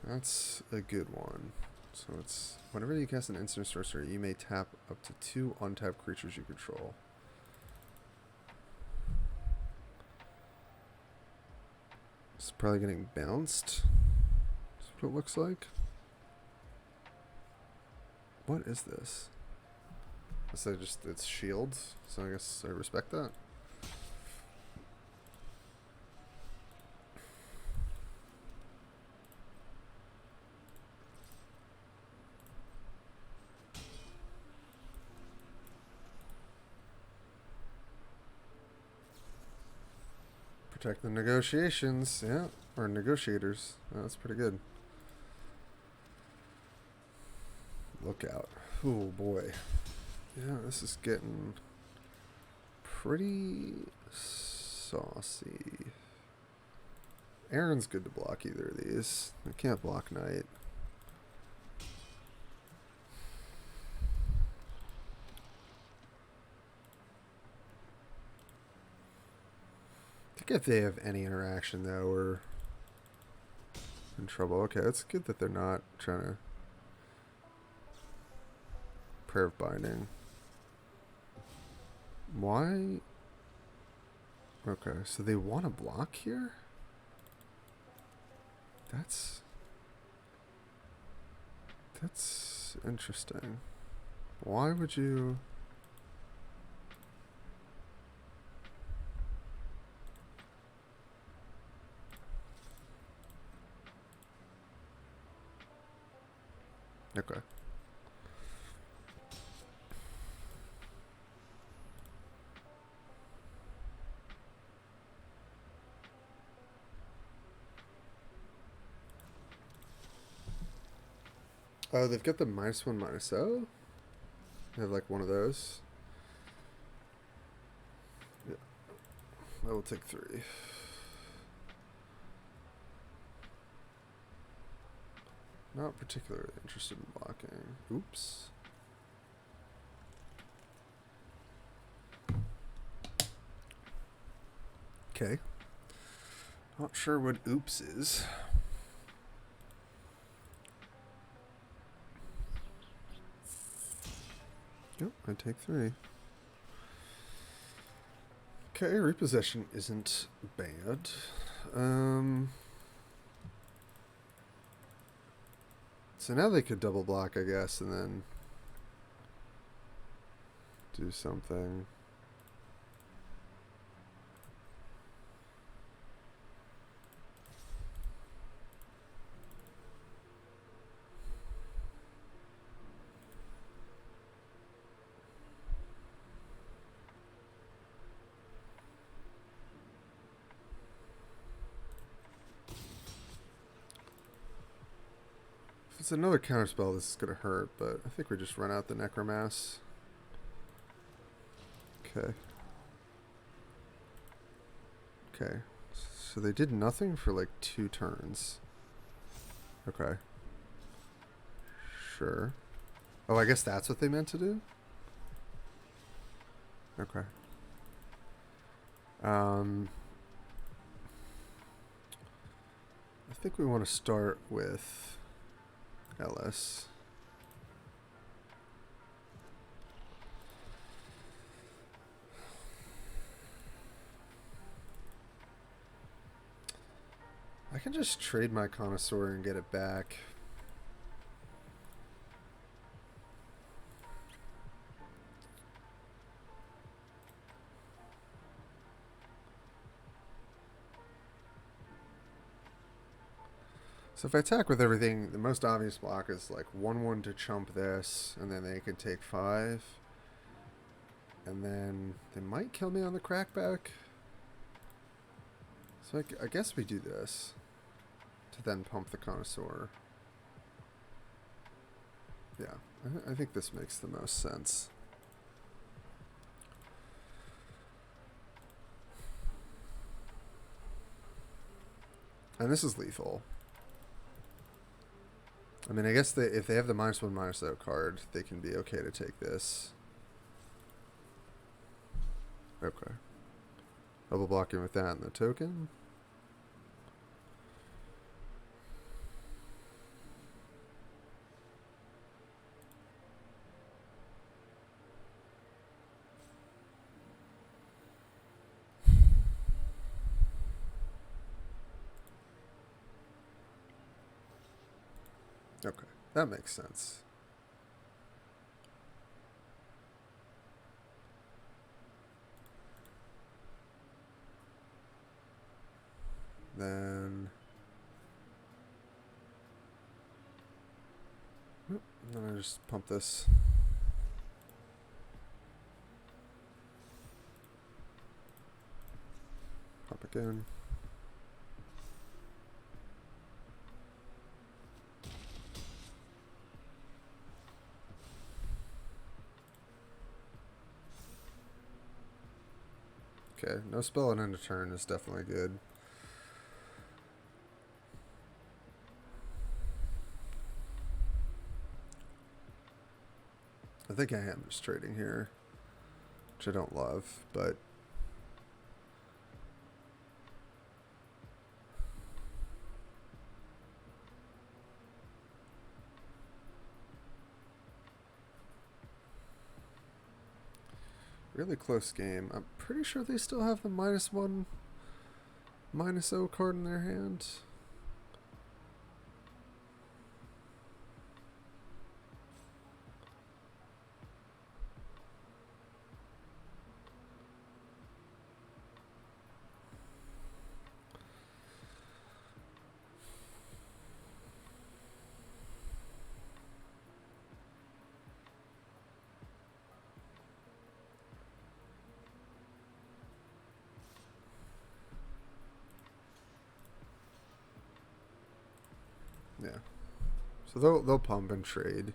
That's a good one. So it's whenever you cast an instant sorcery, you may tap up to 2 untapped creatures you control. It's probably getting bounced. That's what it looks like. What is this? So it's shields, so I guess I respect that. Protect the negotiations, yeah, or negotiators. Oh, that's pretty good. Look out. Oh boy. Yeah, this is getting pretty saucy. Aaron's good to block either of these. I can't block Knight. I think if they have any interaction, though, we're in trouble. Okay, it's good that they're not trying to Prayer of Binding. Why? Okay, so they want to block here? That's That's interesting. Why would you... Okay. Oh, they've got the -1/-0? They have like one of those. Yeah. I will take 3. Not particularly interested in blocking. Oops. Okay. Not sure what oops is. Yep, I take 3. Okay, repossession isn't bad. So now they could double block, I guess, and then do something. If it's another counterspell, this is going to hurt, but I think we just run out the Necromass. Okay. Okay. So they did nothing for like 2 turns. Okay. Sure. Oh, I guess that's what they meant to do? Okay. I think we want to start with LS. I can just trade my Connoisseur and get it back. So if I attack with everything, the most obvious block is like 1/1 to chump this, and then they can take 5. And then they might kill me on the crackback. So I guess we do this to then pump the Connoisseur. Yeah, I think this makes the most sense. And this is lethal. I mean, I guess if they have the -1/-0 card, they can be okay to take this. Okay. Double blocking with that and the token. Okay, that makes sense. Then I just pump this. Pump again. Okay, no spell and end of turn is definitely good. I think I am just trading here, which I don't love, but really close game. I'm pretty sure they still have the -1/-0 card in their hand. Yeah. So they'll pump and trade,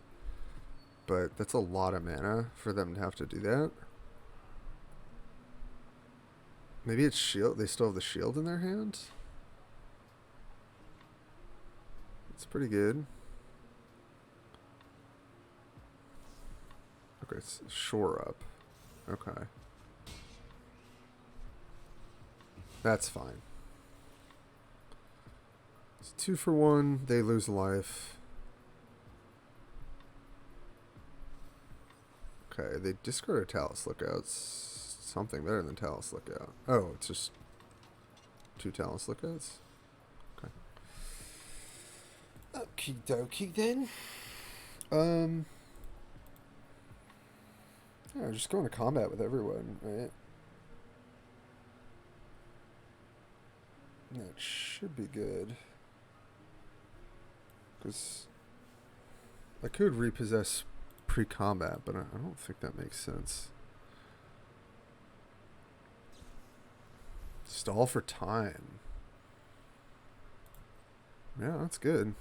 but that's a lot of mana for them to have to do that. Maybe it's shield. They still have the shield in their hand. It's pretty good. Okay, it's shore up. Okay. That's fine. It's 2 for 1. They lose life. Okay, they discard a Talus Lookout's. Something better than Talus Lookout. Oh, it's just 2 Talus Lookouts? Okay. Okie dokie then. Yeah, just going to combat with everyone, right? That should be good. Because I could repossess pre-combat, but I don't think that makes sense. Stall for time. Yeah, that's good.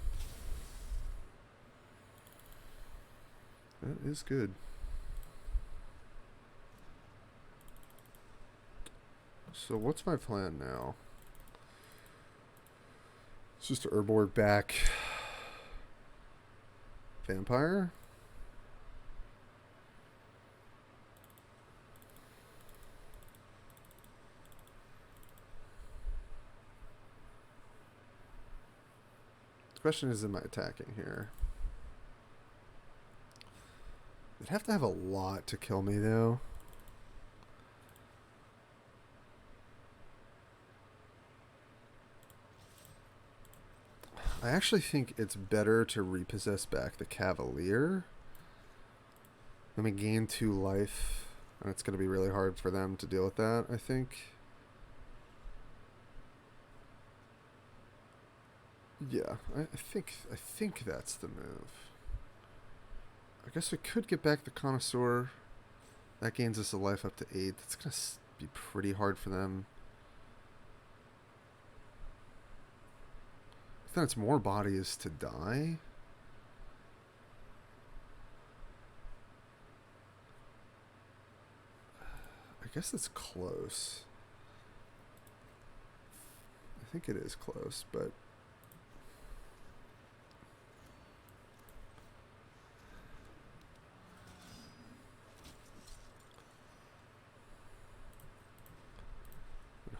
That is good. So what's my plan now? It's just to Urborg back Vampire. The question is, am I attacking here? They'd have to have a lot to kill me, though. I actually think it's better to repossess back the Cavalier. Let me gain 2 life, and it's going to be really hard for them to deal with that, I think. Yeah, I think that's the move. I guess we could get back the Connoisseur. That gains us a life up to 8. That's going to be pretty hard for them. Then it's more bodies to die. I guess it's close. I think it is close, but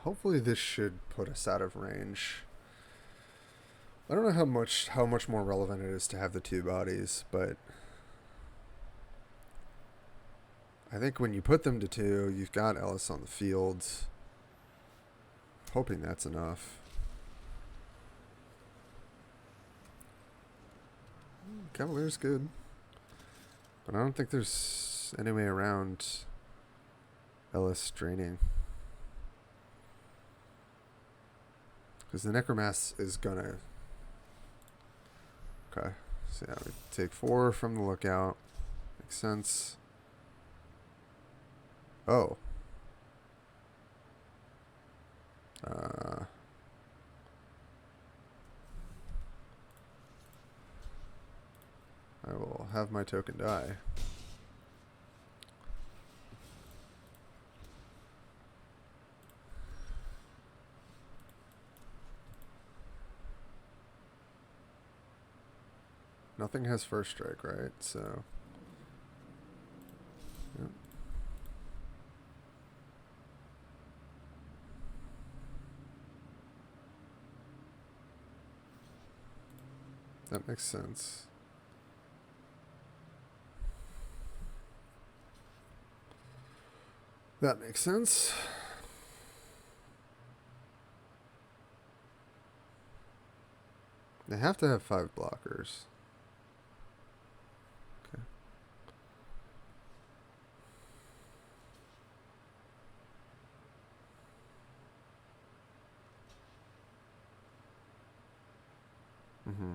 hopefully this should put us out of range. I don't know how much more relevant it is to have the 2 bodies, but I think when you put them to 2, you've got Ellis on the field. Hoping that's enough. Cavalier's good, but I don't think there's any way around Ellis draining. Because the Necromass is gonna... Okay, so yeah, we take 4 from the Lookout. Makes sense. Oh. I will have my token die. Nothing has first strike, right? So... Yep. That makes sense. That makes sense. They have to have 5 blockers. Okay. Mm-hmm.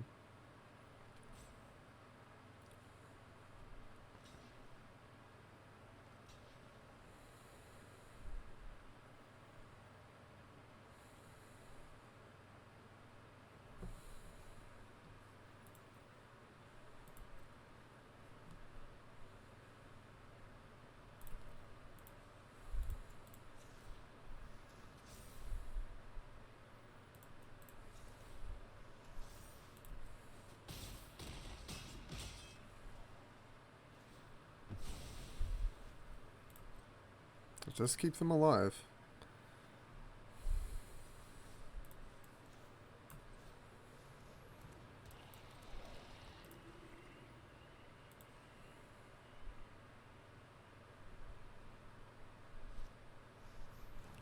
Just keep them alive.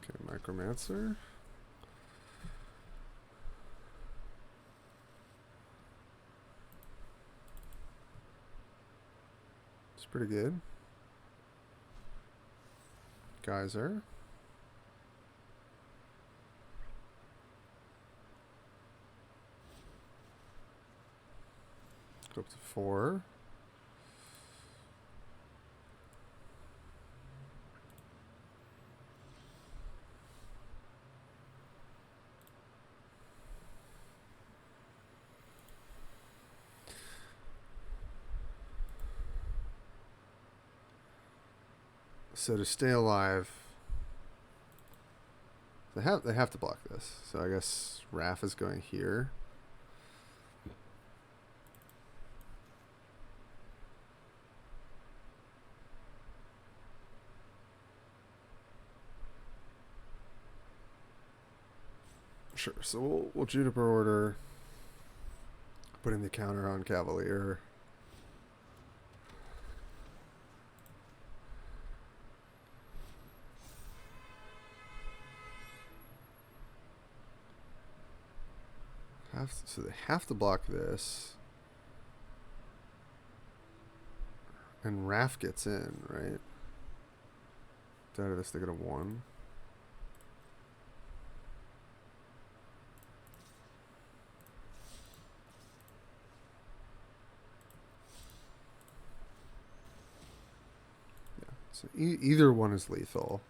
Okay, Micromancer. It's pretty good. Geyser. Go up to 4. So to stay alive, they have to block this. So I guess Raph is going here. Sure. So we'll Juniper order, putting the counter on Cavalier. So they have to block this. And Raph gets in, right? Out of this, they get a 1. Yeah, so either one is lethal.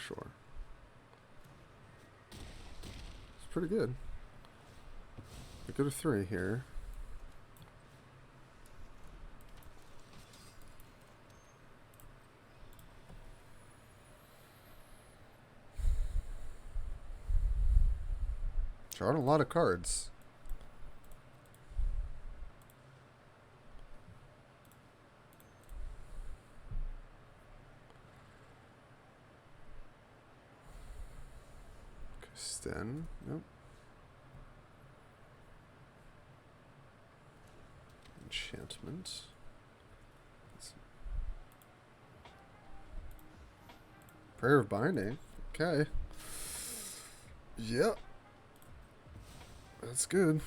Sure. It's pretty good. We go to 3 here. Drawing a lot of cards. Sten. Nope. Enchantment. Prayer of Binding. Okay. Yep. That's good.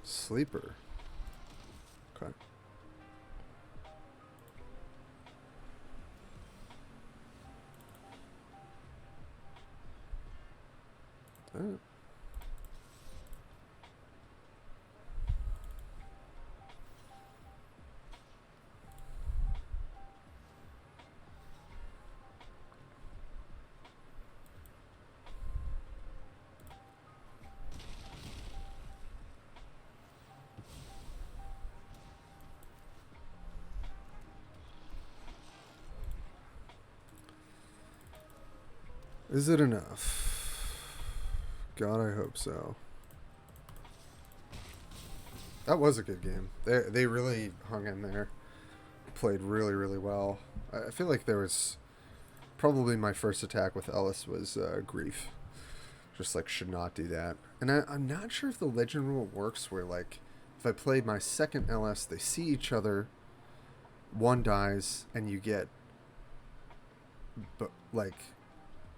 Sleeper. Okay. Alright. Is it enough? God, I hope so. That was a good game. They really hung in there. Played really, really well. I feel like there was... Probably my first attack with Ellis was Grief. Just like, should not do that. And I'm not sure if the legend rule works where, like, if I play my second LS, they see each other, one dies, and you get... But, like...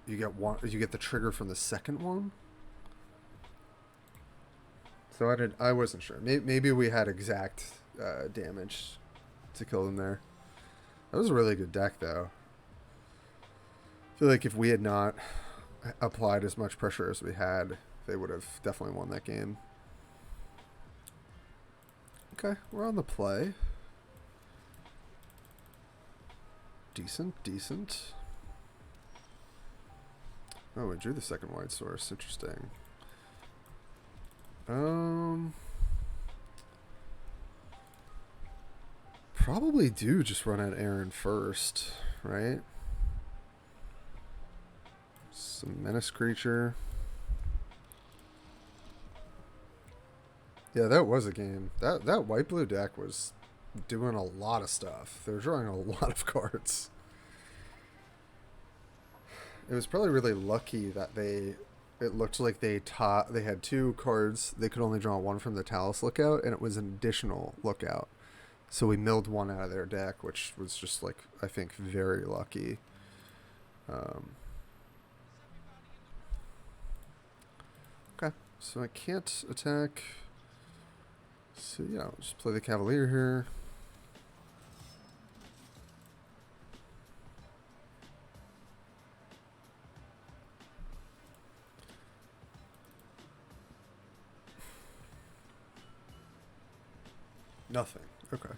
You get the trigger from the second one. So I wasn't sure. Maybe we had exact damage to kill them there. That was a really good deck, though. I feel like if we had not applied as much pressure as we had, they would have definitely won that game. Okay, we're on the play. Decent, decent. Oh, we drew the second white source. Interesting. Probably do just run at Aaron first, right? Some menace creature. Yeah, that was a game. That white blue deck was doing a lot of stuff. They were drawing a lot of cards. It was probably really lucky that it looked like they had 2 cards. They could only draw 1 from the Talus Lookout, and it was an additional Lookout. So we milled 1 out of their deck, which was just, like, I think, very lucky. Okay, so I can't attack. So yeah, I'll just play the Cavalier here. Nothing. Okay.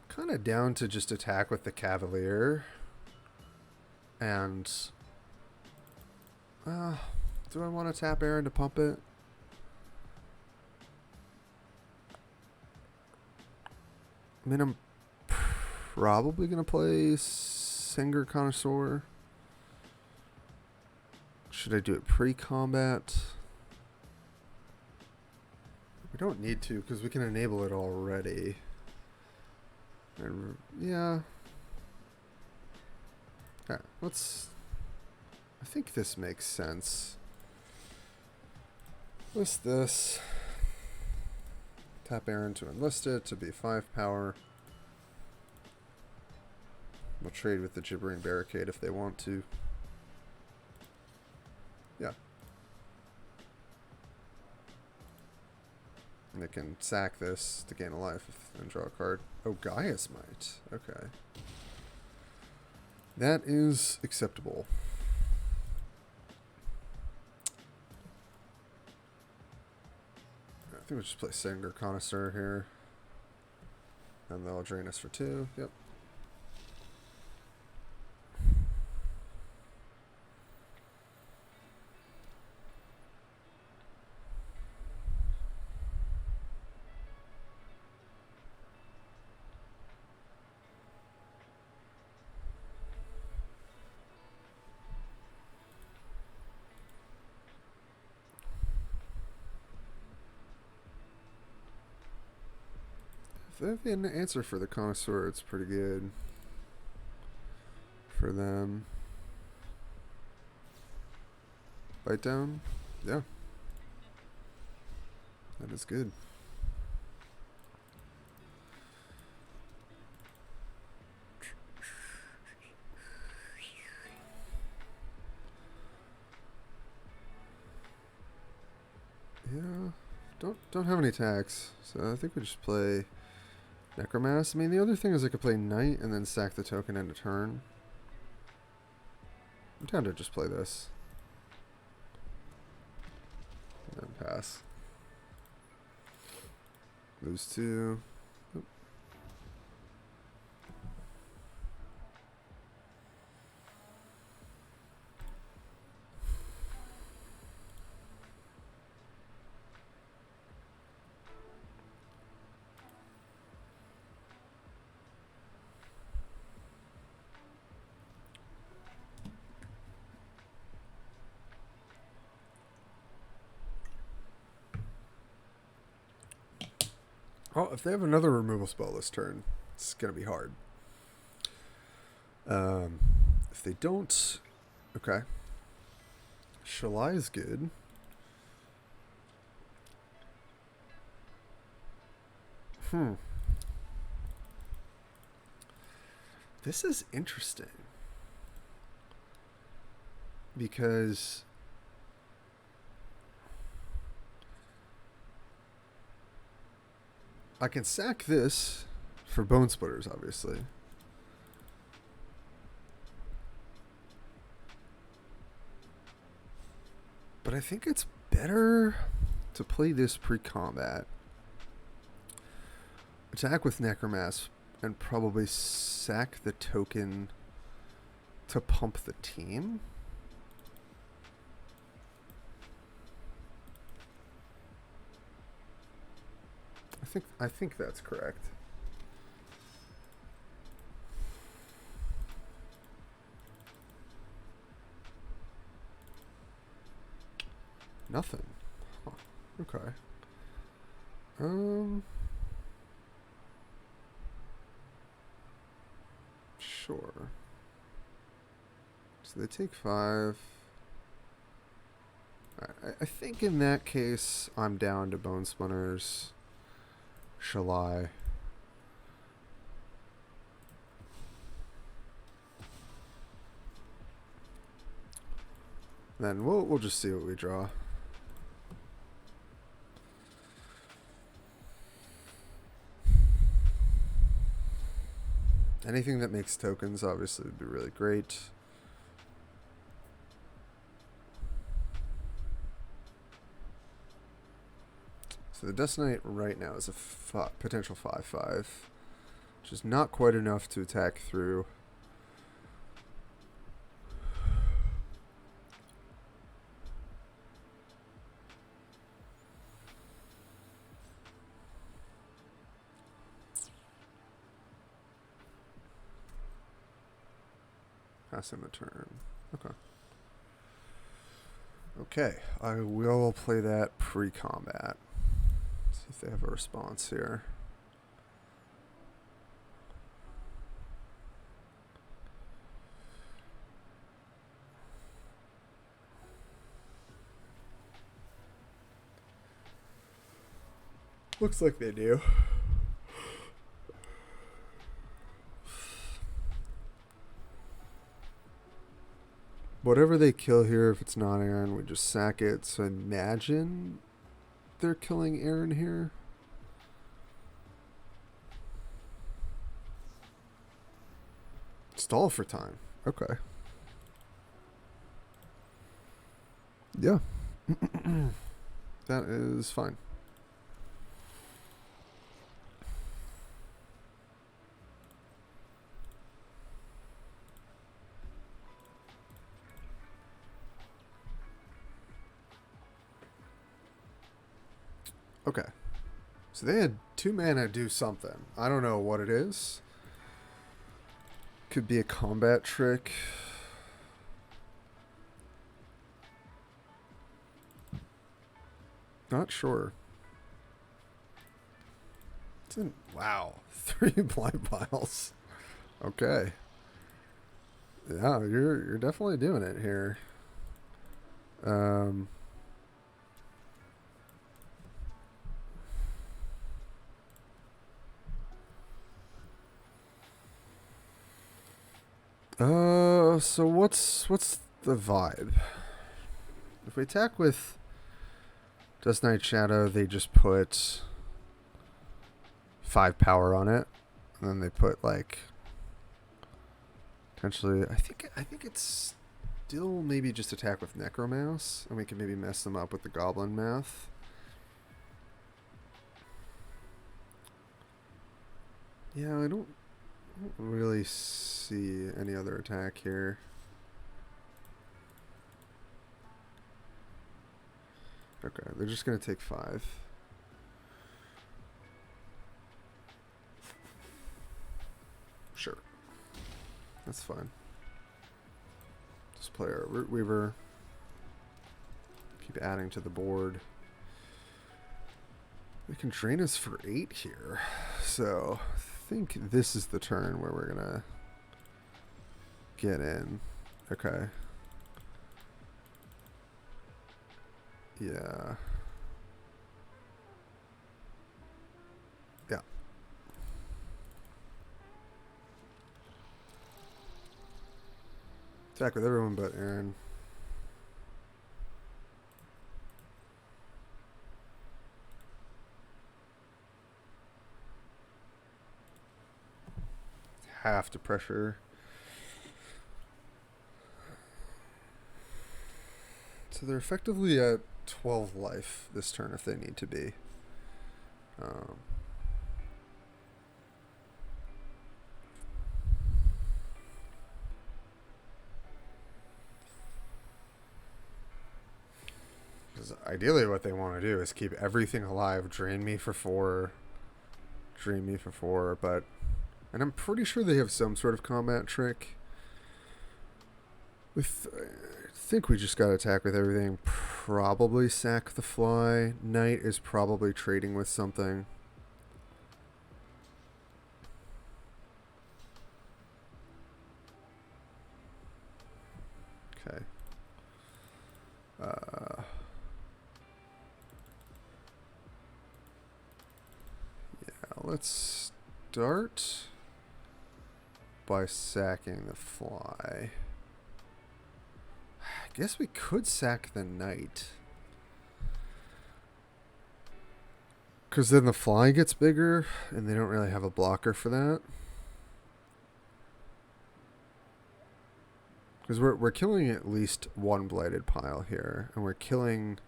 Kind of down to just attack with the Cavalier. And do I want to tap Aaron to pump it? I mean, I'm probably going to play Singer Connoisseur. Should I do it pre-combat? We don't need to because we can enable it already. And yeah. Yeah, I think this makes sense. List this. Tap Aaron to enlist it to be 5 power. We'll trade with the Gibbering Barricade if they want to. Yeah. And they can sack this to gain a life and draw a card. Oh, Gaia's Might. Okay. That is acceptable. I think we'll just play Singer Connoisseur here. And they'll drain us for 2. Yep. If they have an answer for the Connoisseur, it's pretty good for them. Bite down? Yeah. That is good. Yeah. Don't have any attacks, so I think we just play Necromass. I mean, the other thing is I could play Knight and then sack the token end of turn. I'm down to just play this. And then pass. Lose 2. Oop. Oh, if they have another removal spell this turn, it's going to be hard. If they don't... Okay. Shalai is good. This is interesting. Because... I can sack this for Bone Splitters, obviously. But I think it's better to play this pre-combat. Attack with Necromass and probably sack the token to pump the team. I think that's correct. Nothing. Huh. Okay. Sure. So they take 5. I think in that case, I'm down to Bone Splinters. Shall I? Then we'll just see what we draw. Anything that makes tokens obviously would be really great. So the Dust Knight right now is a potential 5/5, which is not quite enough to attack through. Pass him a turn. Okay. Okay, I will play that pre-combat. See if they have a response here. Looks like they do. Whatever they kill here, if it's not Aaron, we just sack it. So I imagine they're killing Aaron here. Stall for time. Okay. Yeah. That is fine. Okay. So they had 2 mana do something. I don't know what it is. Could be a combat trick. Not sure. Wow. 3 blind piles. Okay. Yeah, you're definitely doing it here. So what's the vibe? If we attack with Dust Knight Shadow, they just put 5 power on it, and then they put like potentially. I think it's still maybe just attack with Necromouse, and we can maybe mess them up with the Goblin Math. Yeah, I don't really see any other attack here. Okay, they're just going to take 5. Sure. That's fine. Just play our Root Weaver. Keep adding to the board. We can drain us for 8 here. So I think this is the turn where we're going to get in. Okay. Yeah. Yeah. Attack with everyone but Aaron. Have to pressure. So they're effectively at 12 life this turn if they need to be. Because ideally what they want to do is keep everything alive, drain me for 4, but... And I'm pretty sure they have some sort of combat trick. With, I think we just got to attack with everything. Probably sack the fly. Knight is probably trading with something. Okay. Yeah, let's start by sacking the fly. I guess we could sack the knight. Because then the fly gets bigger, and they don't really have a blocker for that. Because we're killing at least one blighted pile here, and we're killing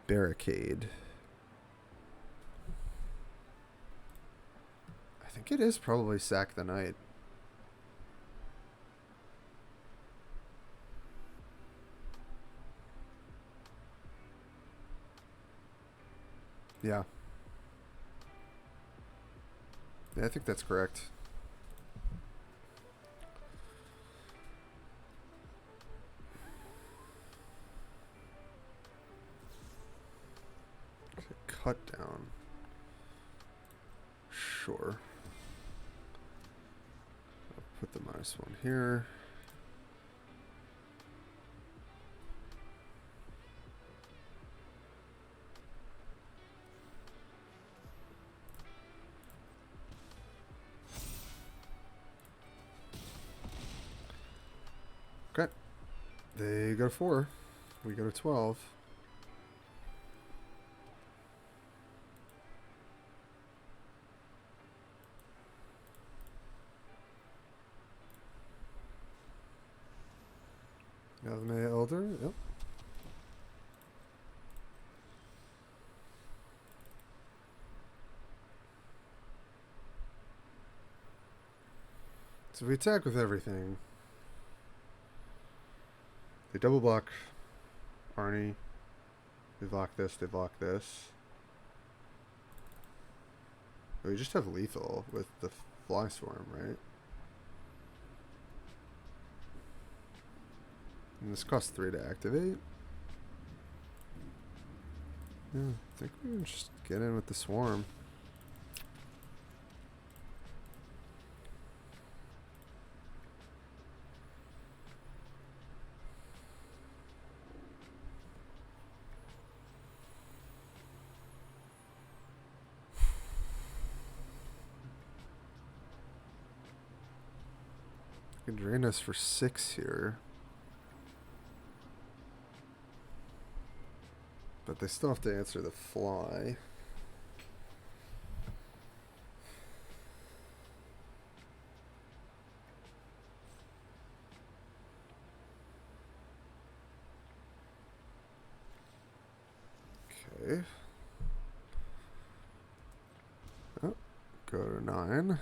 barricade. I think it is probably sack the knight. Yeah. Yeah, I think that's correct. Okay, cut down. Sure. I'll put the -1 here. Okay. They go to 4. We go to 12. May Elder, yep. So we attack with everything. They double block Arnie. They block this, they block this. We just have lethal with the fly swarm, right? And this costs 3 to activate. Yeah, I think we can just get in with the swarm. You can drain us for 6 here. But they still have to answer the fly. Okay. Oh, go to 9.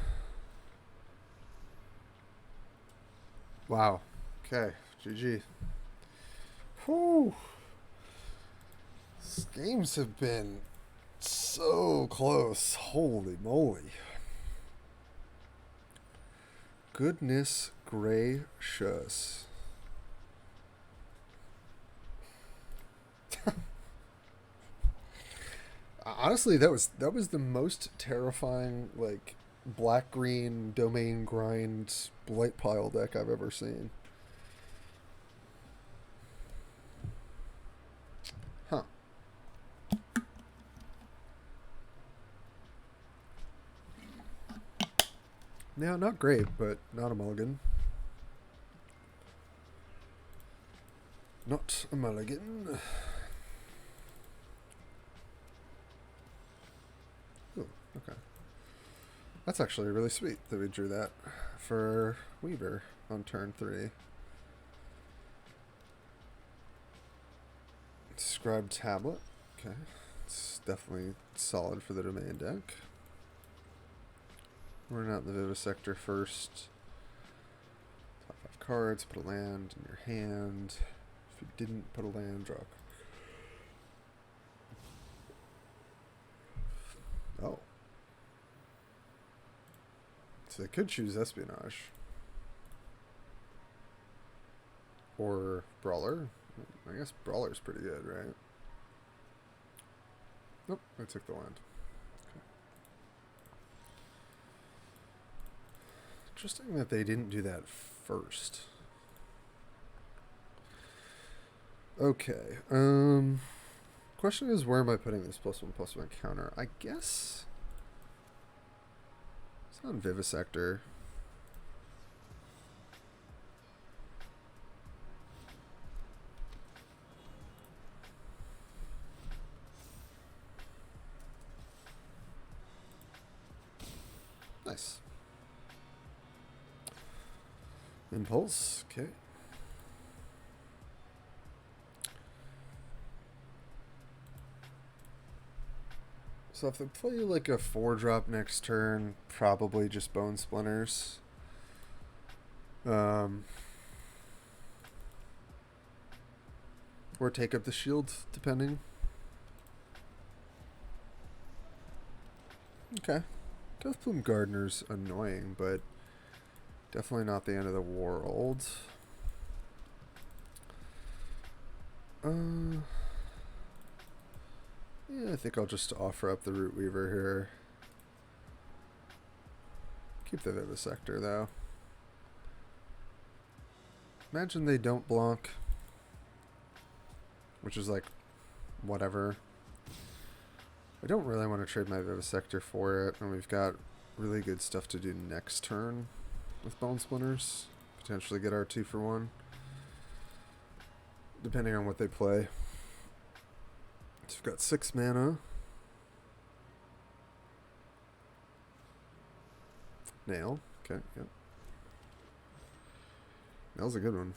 Wow. Okay. GG. Whew. These games have been so close. Holy moly. Goodness gracious. Honestly, that was the most terrifying, like, black green domain grind blight pile deck I've ever seen. Huh. Yeah, not great, but not a mulligan. Not a mulligan. Ooh, okay. That's actually really sweet that we drew that for Weaver on turn 3. Scribe Tablet. Okay. It's definitely solid for the domain deck. Run out the Vivisector first. Top 5 cards, put a land in your hand. If you didn't put a land, draw. Oh. So they could choose Espionage. Or Brawler. I guess Brawler's pretty good, right? Nope, I took the land. Okay. Interesting that they didn't do that first. Okay. Question is, where am I putting this +1/+1 counter? I guess it's on Vivisector. Nice. Impulse. Okay. So if they play like a 4-drop next turn, probably just Bone Splinters. Or take up the shield, depending. Okay. Deathbloom Gardener's annoying, but definitely not the end of the world. Yeah, I think I'll just offer up the Root Weaver here. Keep the Vivisector, though. Imagine they don't block. Which is like, whatever. I don't really want to trade my Vivisector for it, and we've got really good stuff to do next turn with Bone Splinters. Potentially get our 2-for-1. Depending on what they play. So we've got 6 mana. Nail. Okay, yep. Nail's a good one.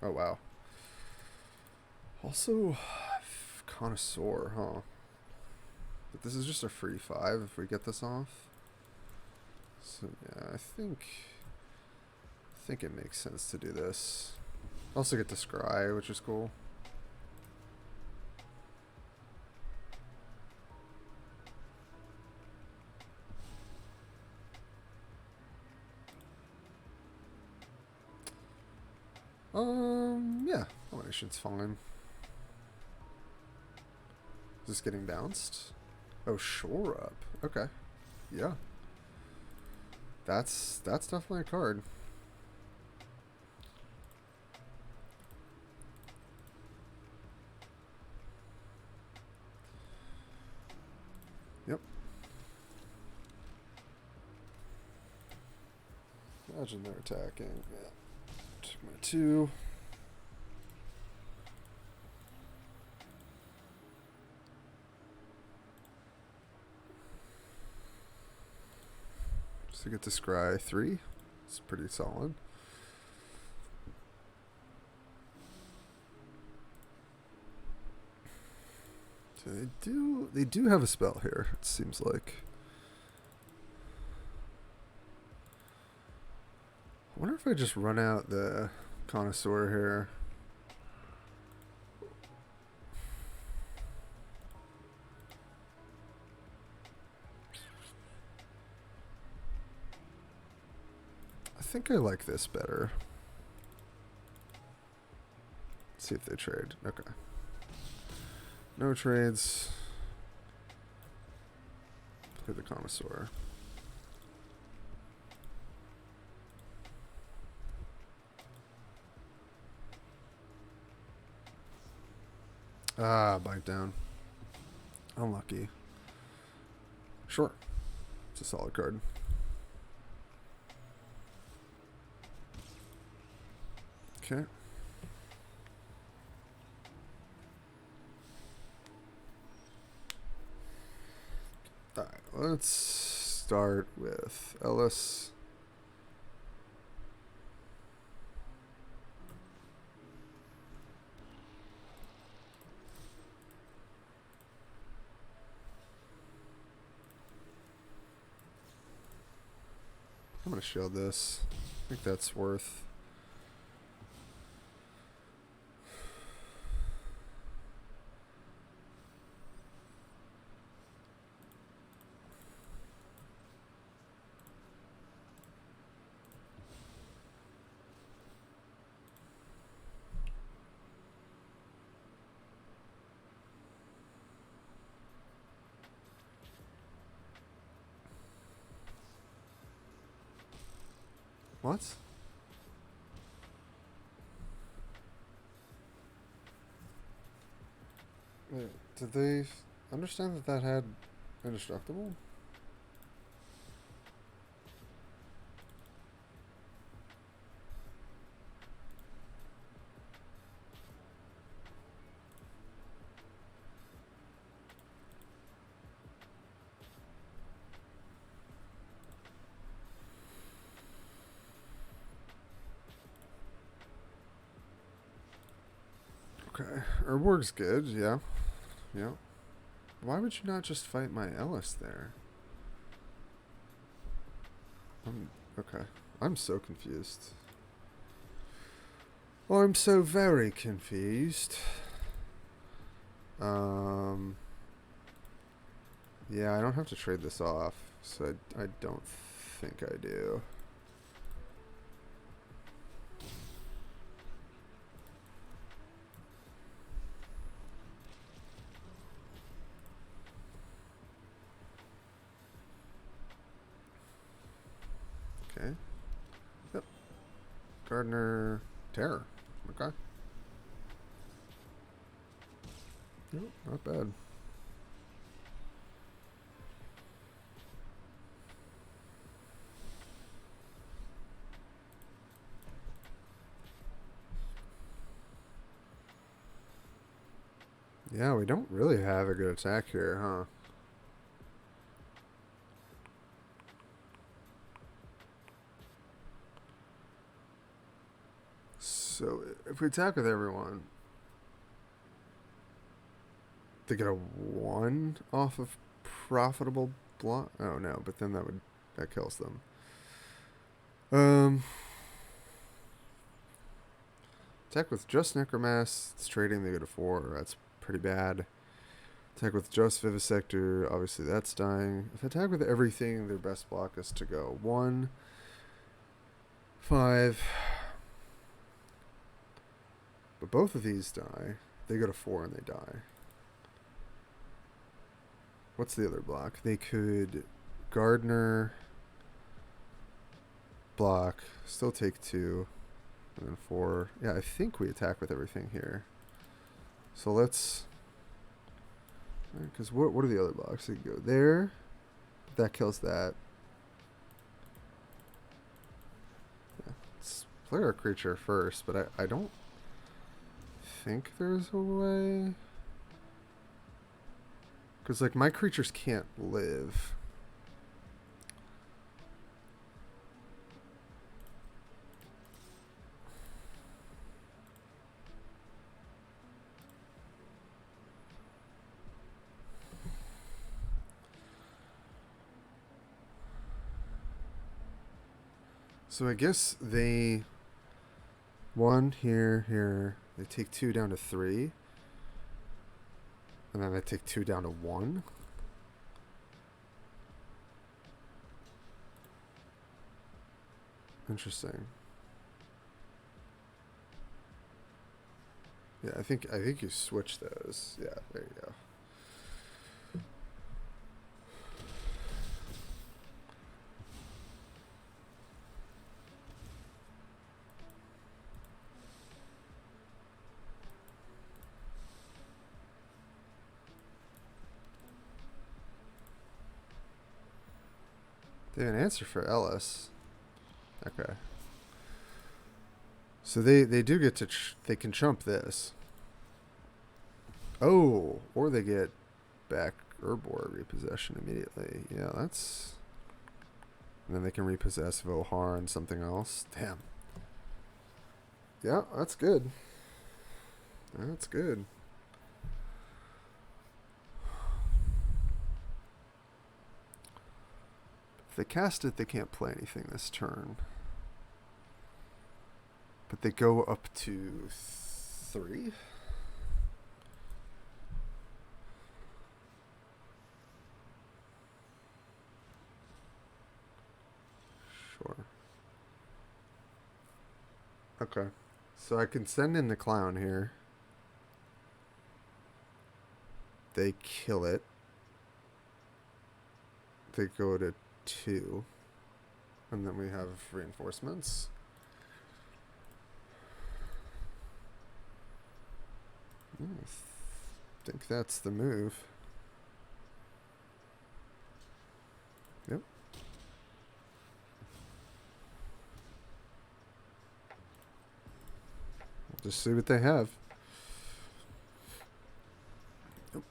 Oh, wow. Also, Connoisseur, huh? But this is just a free 5 if we get this off. So, yeah, I think it makes sense to do this. Also get to Scry, which is cool. Yeah, domination's fine. Is this getting bounced? Oh, Shore Up. Okay. Yeah. That's definitely a card. Yep. Imagine they're attacking. Yeah. Took my 2. So get to Scry 3. It's pretty solid. So they do have a spell here, it seems like. I wonder if I just run out the Connoisseur here. I think I like this better. Let's see if they trade. Okay. No trades. Play the Connoisseur. Ah, bite down. Unlucky. Sure. It's a solid card. Okay. Alright, let's start with Ellis. I'm going to shield this. I think that's worth. What? Wait, did they understand that that had indestructible? Okay, Urborg's good, yeah. Yeah. Why would you not just fight my Ellis there? Okay. I'm so confused. I'm so very confused. Yeah, I don't have to trade this off, so I don't think I do. Okay. Yep. Gardener Terror. Okay. Yep, not bad. Yeah, we don't really have a good attack here, huh? So if we attack with everyone, they get a 1 off of profitable block. Oh no, but then that kills them. Attack with just Necromass, it's trading, they go to 4. That's pretty bad. Attack with just Vivisector, obviously that's dying. If I attack with everything, their best block is to go 1, 5. But both of these die. They go to 4 and they die. What's the other block? They could Gardener, block, still take 2, and then 4. Yeah, I think we attack with everything here. So let's... Because what are the other blocks? They can go there. That kills that. Yeah, let's play our creature first, but I don't think there's a way. Because, like, my creatures can't live. So I guess they... 1 here. They take 2 down to 3. And then they take 2 down to 1. Interesting. Yeah, I think you switch those. Yeah, there you go. They have an answer for Ellis. Okay. So they do get to... they can chump this. Oh, or they get back Urbor repossession immediately. Yeah, that's... And then they can repossess Vohar and something else. Damn. Yeah, that's good. That's good. If they cast it, they can't play anything this turn. But they go up to 3? Sure. Okay. So I can send in the clown here. They kill it. They go to 2. And then we have reinforcements. I think that's the move. Yep. We'll just see what they have. Yep.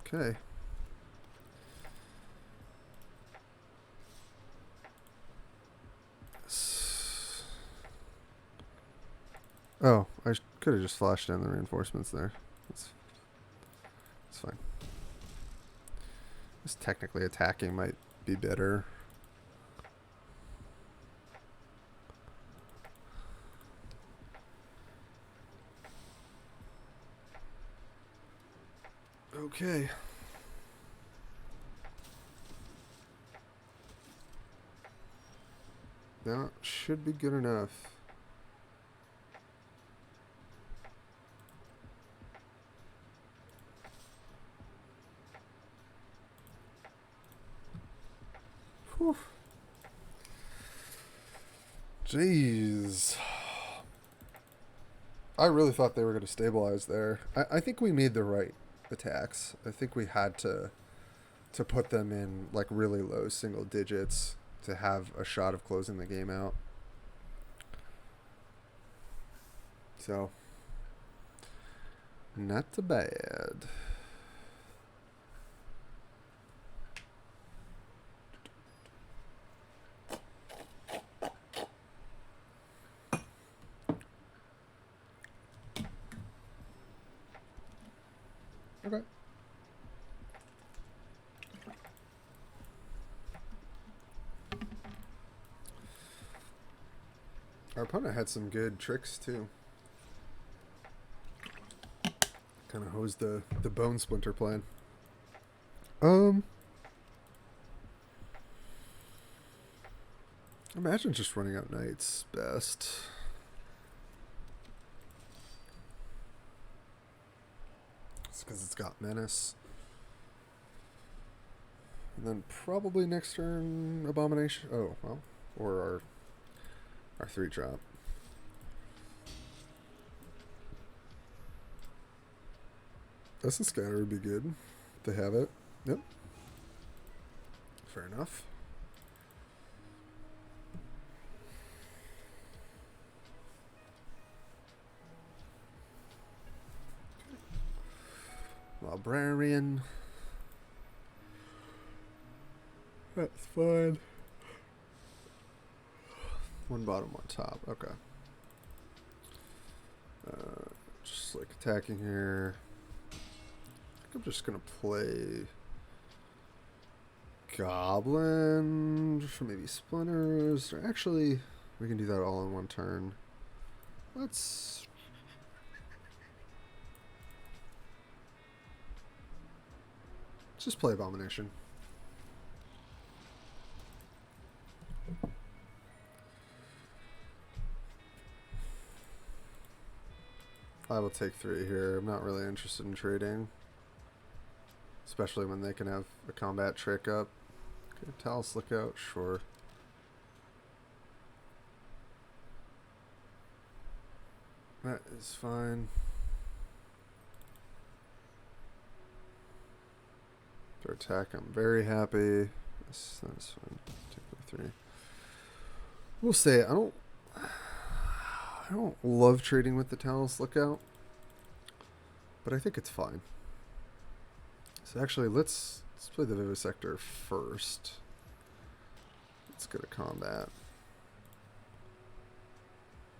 Okay. Oh, I could have just flashed in the reinforcements there. That's fine. Just technically attacking might be better. Okay. That should be good enough. Whew. Jeez. I really thought they were going to stabilize there. I think we made the right attacks. I think we had to put them in like really low single digits to have a shot of closing the game out. So, not too bad. Okay. Our opponent had some good tricks too. Kind of hosed the bone splinter plan. Imagine just running out knights best. It's because it's got menace. And then probably next turn abomination. Oh well, or our 3-drop. Essence Scatter would be good to have it. Yep. Fair enough. Librarian. That's fine. One bottom, one top. Okay. Just like attacking here. I think I'm just gonna play Goblin for maybe Splinters. Or actually, we can do that all in one turn. Let's just play Abomination. I will take 3 here. I'm not really interested in trading. Especially when they can have a combat trick up. Okay, Talus Lookout, sure. That is fine. To attack, I'm very happy. That's fine. Take 3. We'll say I don't love trading with the Talus Lookout, but I think it's fine. So actually, let's play the Vivisector first. Let's go to combat.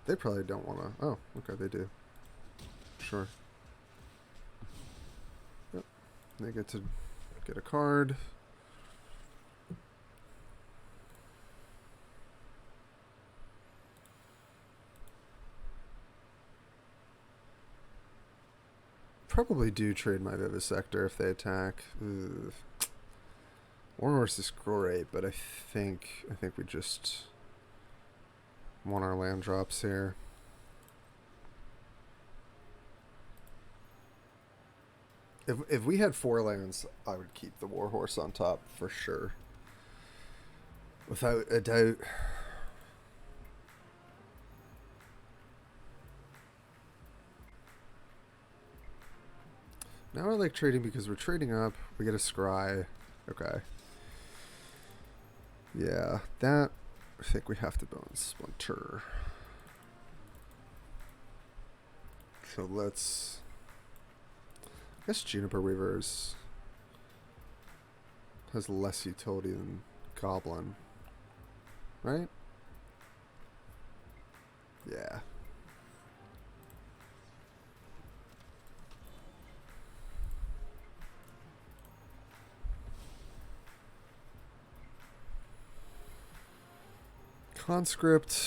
They probably don't want to. Oh, okay, they do. Sure. Yep. They get to get a card. Probably do trade my Vivisector if they attack. Ugh. Warhorse is great, but I think we just want our land drops here. If we had 4 lands, I would keep the Warhorse on top for sure. Without a doubt. Now I like trading because we're trading up. We get a scry. Okay. Yeah, that I think we have to bone splinter. So let's. I guess Juniper Weavers has less utility than Goblin, right? Yeah. Conscript.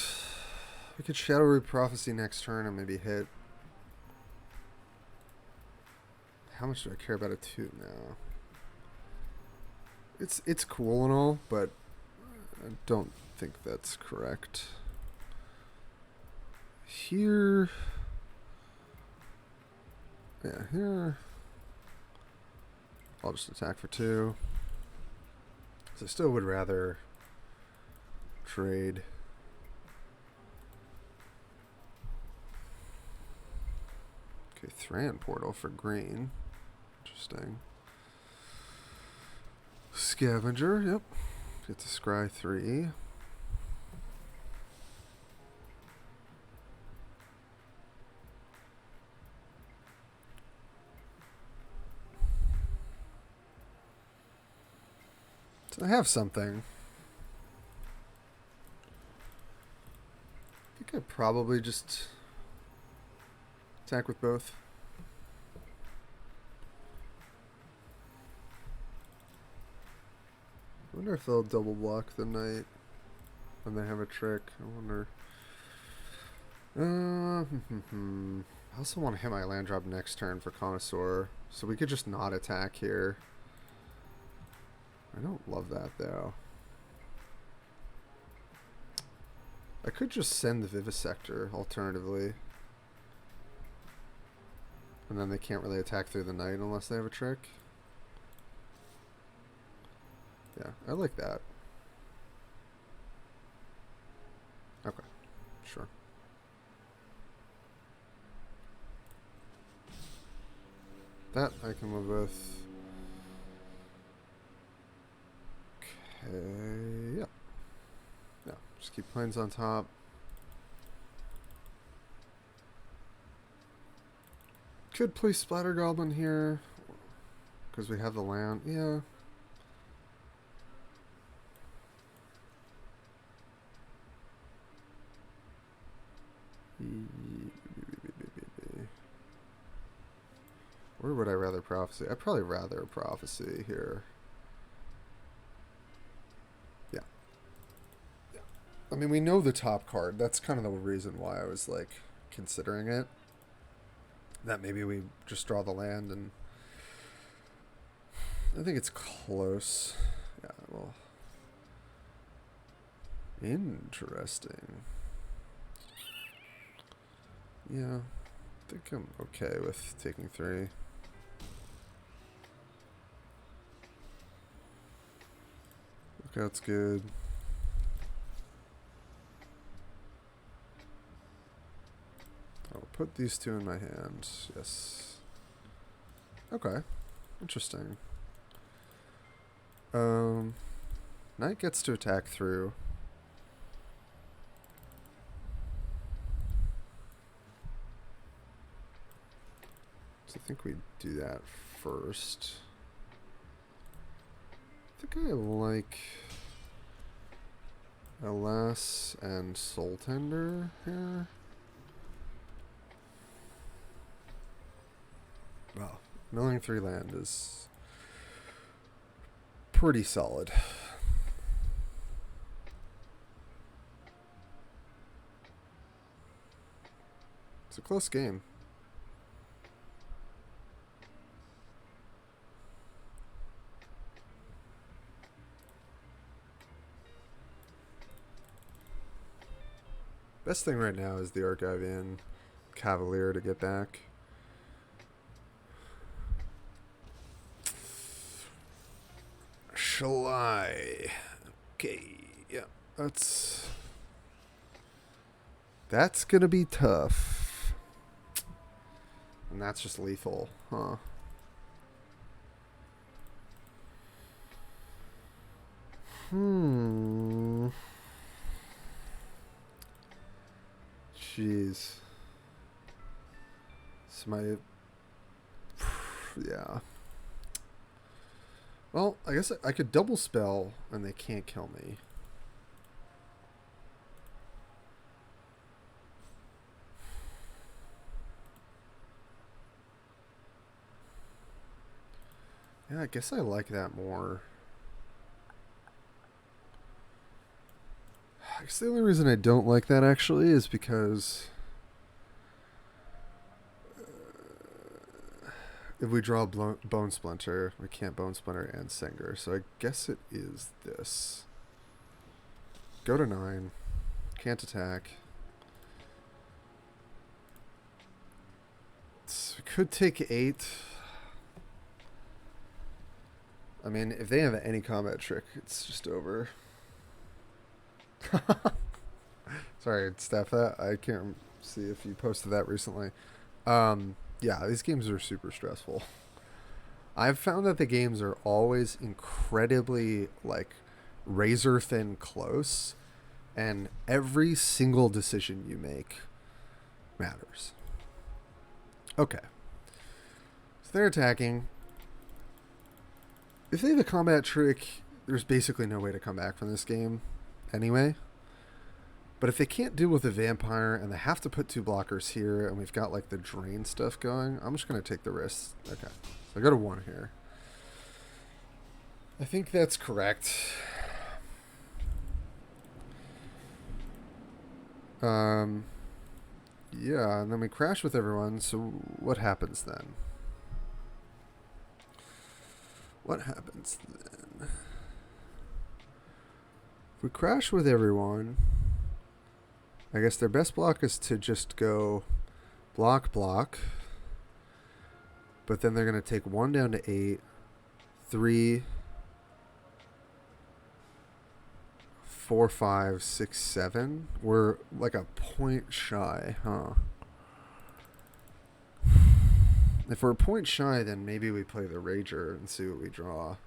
We could Shadow Root Prophecy next turn and maybe hit. How much do I care about a 2 now? It's cool and all, but I don't think that's correct. Here. Yeah, here. I'll just attack for 2. So I still would rather trade. Okay, Thran Portal for green. Interesting. Scavenger, yep. Get to scry 3. So I have something. I think I'd probably just attack with both. I wonder if they'll double block the knight when they have a trick. I wonder. I also want to hit my land drop next turn for Connoisseur, so we could just not attack here. I don't love that though. I could just send the Vivisector alternatively. And then they can't really attack through the night unless they have a trick. Yeah, I like that. Okay, sure. That I can live with. Okay, yeah. Yeah, just keep planes on top. Could play Splatter Goblin here, because we have the land. Yeah. Where would I rather Prophecy? I'd probably rather Prophecy here. Yeah. Yeah. I mean, we know the top card. That's kind of the reason why I was, like, considering it. That maybe we just draw the land and... I think it's close. Yeah, well... Interesting. Yeah, I think I'm okay with taking 3. Lookout's good. I'll put these 2 in my hand. Yes. Okay. Interesting. Knight gets to attack through. So I think we do that first. I think I like Alas and Soul Tender here. Wow, milling 3 land is pretty solid. It's a close game. Best thing right now is the Archivian Cavalier to get back. shall I? Okay, yeah, that's gonna be tough. And that's just lethal, huh? Jeez. So my... Yeah. Well, I guess I could double spell and they can't kill me. Yeah, I guess I like that more. I guess the only reason I don't like that actually is because if we draw Bone Splinter, we can't Bone Splinter and Singer. So I guess it is this. Go to 9. Can't attack. So we could take 8. I mean, if they have any combat trick, it's just over. Sorry, Steph, that I can't see if you posted that recently. Yeah, these games are super stressful. I've found that the games are always incredibly, like, razor thin close, and every single decision you make matters. Okay. So they're attacking. If they have a combat trick, there's basically no way to come back from this game anyway. But if they can't deal with a vampire and they have to put 2 blockers here and we've got like the drain stuff going, I'm just going to take the risk. Okay. So I go to 1 here. I think that's correct. Yeah, and then we crash with everyone, so what happens then? What happens then? If we crash with everyone, I guess their best block is to just go block, block. But then they're going to take 1 down to 8, 3, 4, 5, 6, 7. We're like a point shy, huh? If we're a point shy, then maybe we play the Rager and see what we draw.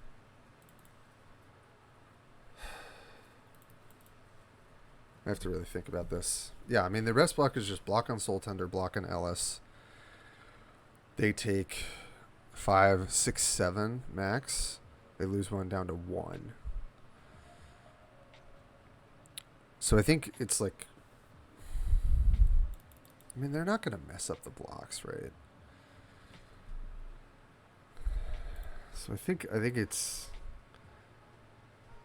I have to really think about this. Yeah, I mean, the best block is just block on Soul Tender, block on Ellis. They take 5, 6, 7 max. They lose 1 down to 1. So I think it's like... I mean, they're not going to mess up the blocks, right? So I think it's...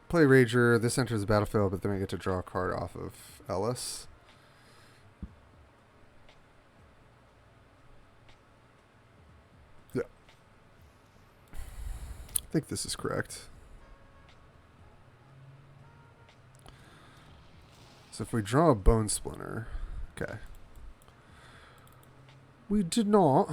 Play Rager, this enters the battlefield, but then we get to draw a card off of Ellis. Yeah. I think this is correct. So if we draw a Bone Splinter... Okay. We did not...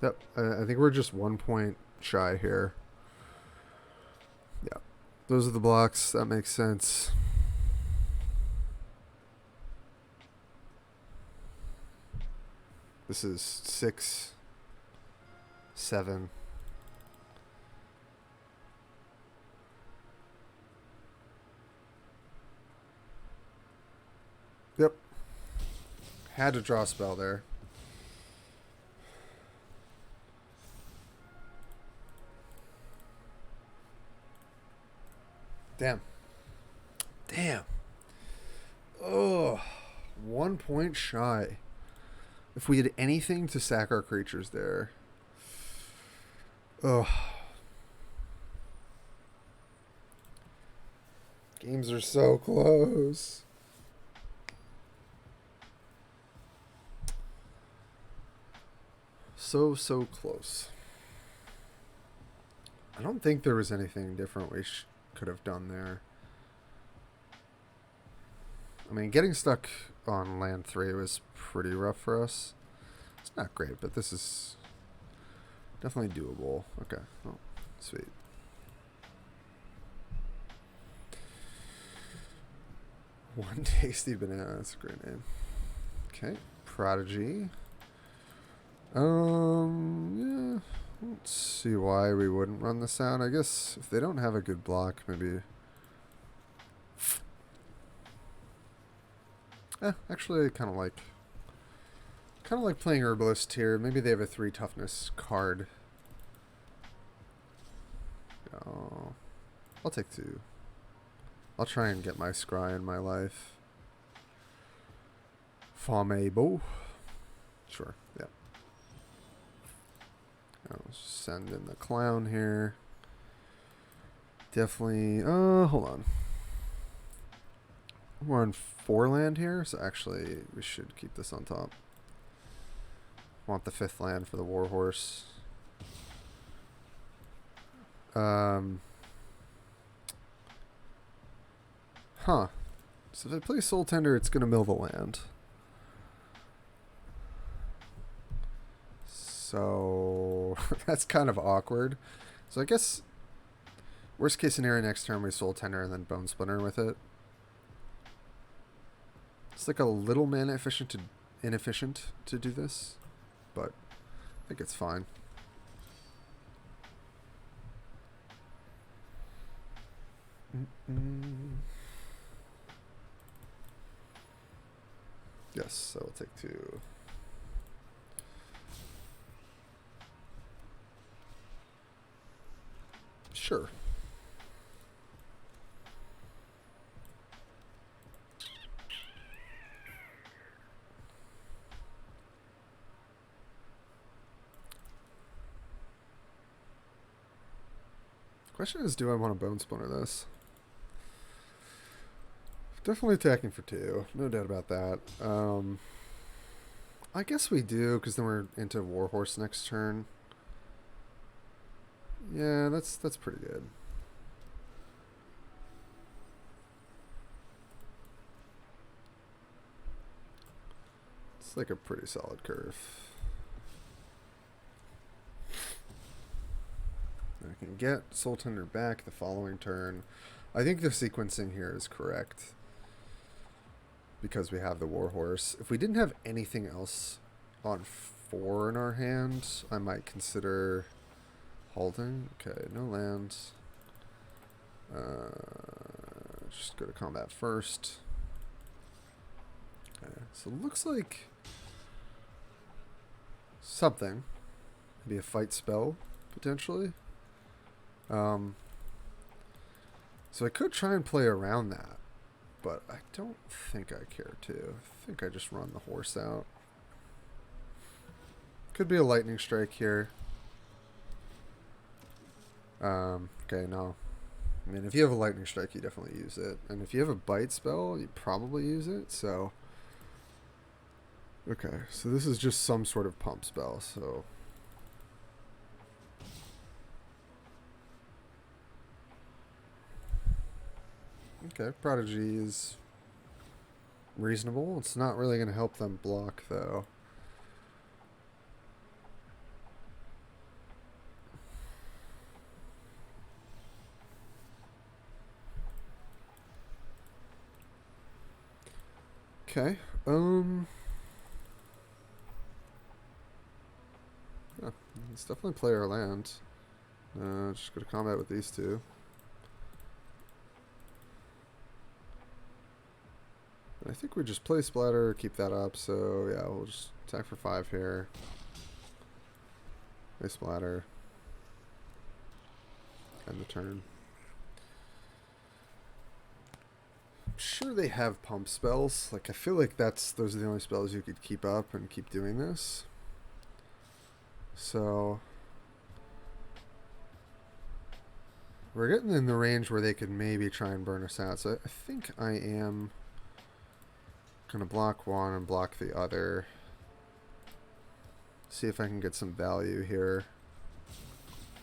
Yep, I think we're just 1 point shy here. Yeah, those are the blocks. That makes sense. This is 6, 7. Yep. Had to draw a spell there. Damn. Damn. Oh, 1 point shy. If we had anything to sack our creatures there. Oh. Games are so close. So close. I don't think there was anything different we could have done there. I mean, getting stuck on land 3 was pretty rough for us. It's not great, but this is definitely doable. Okay, well, sweet. One Tasty Banana, that's a great name. Okay, Prodigy. Yeah, let's see why we wouldn't run this out. I guess if they don't have a good block, maybe... actually, I kind of like playing Herbalist here. Maybe they have a 3 toughness card. Oh, I'll take 2. I'll try and get my scry in my life. Famebo. Sure, yeah. I'll send in the clown here. Definitely, hold on. We're on 4 land here, so actually we should keep this on top. Want the 5th land for the Warhorse. Huh. So if I play Soul Tender, it's going to mill the land. So that's kind of awkward. So I guess worst case scenario, next turn we Soul Tender and then Bone Splinter with it. It's like a little mana inefficient to do this, but I think it's fine. Yes, so I'll take 2. Sure. Question is, do I want to Bone Splinter this? Definitely attacking for 2. No doubt about that. I guess we do, because then we're into Warhorse next turn. Yeah, that's pretty good. It's like a pretty solid curve. I can get Soul Tender back the following turn. I think the sequencing here is correct, because we have the Warhorse. If we didn't have anything else on 4 in our hand, I might consider halting. Okay, no lands. Just go to combat first. Okay, so it looks like something. Maybe a fight spell, potentially. So I could try and play around that, but I don't think I care to. I think I just run the horse out. Could be a lightning strike here. Okay, no. I mean, if you have a lightning strike, you definitely use it. And if you have a bite spell, you probably use it, so... Okay, so this is just some sort of pump spell, so... Okay, Prodigy is reasonable. It's not really going to help them block, though. Okay, yeah, let's definitely play our land. Just go to combat with these 2. I think we just play Splatter, keep that up, so yeah, we'll just attack for 5 here. Play Splatter. End the turn. I'm sure they have pump spells. Like, I feel like those are the only spells you could keep up and keep doing this. So... we're getting in the range where they could maybe try and burn us out, so I think I am... gonna block one and block the other. See if I can get some value here.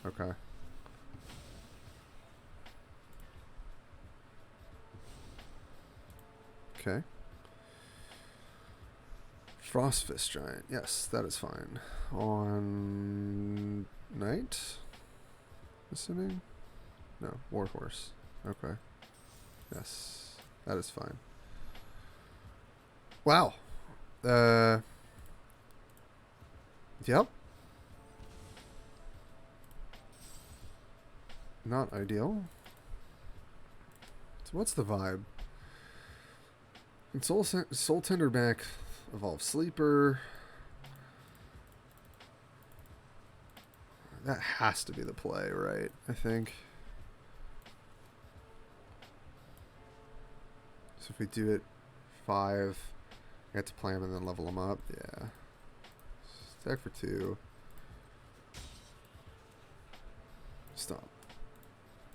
Okay. Okay. Frostfist Giant. Yes, that is fine. On Knight? Assuming? No, Warhorse. Okay. Yes, that is fine. Wow. Yep. Not ideal. So what's the vibe? And Soul Tenderback, Evolve Sleeper. That has to be the play, right? I think. So if we do it 5, I get to play him and then level him up. Yeah. Stack for 2. Stop.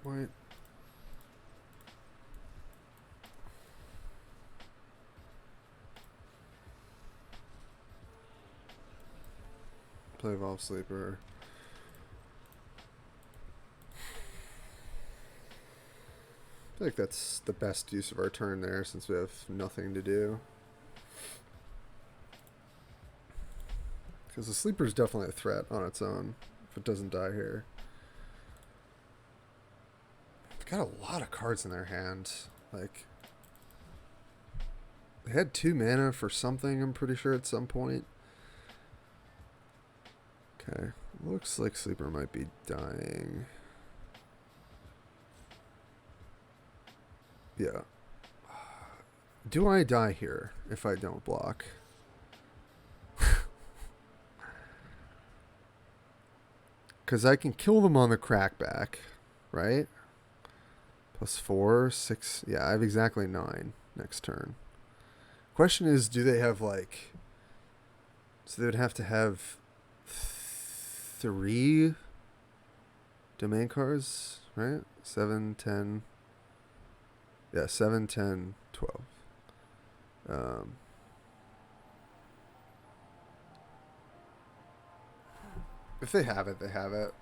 Wait. Play Evolve Sleeper. I feel like that's the best use of our turn there since we have nothing to do. Because the Sleeper is definitely a threat on its own if it doesn't die here. They've got a lot of cards in their hand. Like, they had 2 mana for something, I'm pretty sure, at some point. Okay, looks like Sleeper might be dying. Yeah. Do I die here if I don't block? Because I can kill them on the crackback, right? +4, 6. Yeah, I have exactly 9 next turn. Question is, do they have like... So they would have to have 3 domain cards, right? 7, 10... Yeah, 7, 10, 12. If they have it, they have it.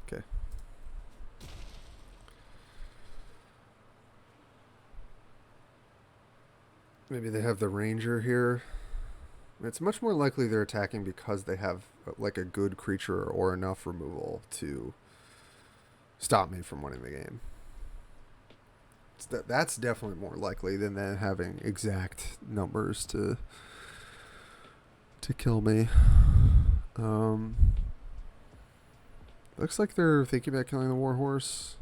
Okay. Maybe they have the Ranger here. It's much more likely they're attacking because they have like a good creature or enough removal to stop me from winning the game. That's definitely more likely than them having exact numbers to kill me. Looks like they're thinking about killing the Warhorse.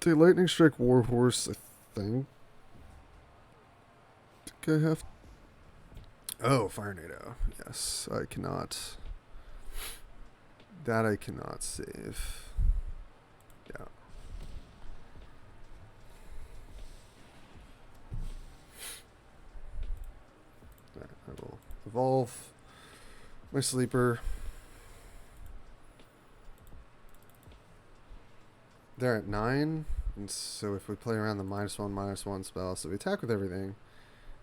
They Lightning Strike Warhorse, I think. I have... Oh, Fire NATO. Yes, I cannot... That I cannot save. Yeah. Alright, I will evolve my Sleeper. They're at 9, and so if we play around the -1/-1 spell, so we attack with everything,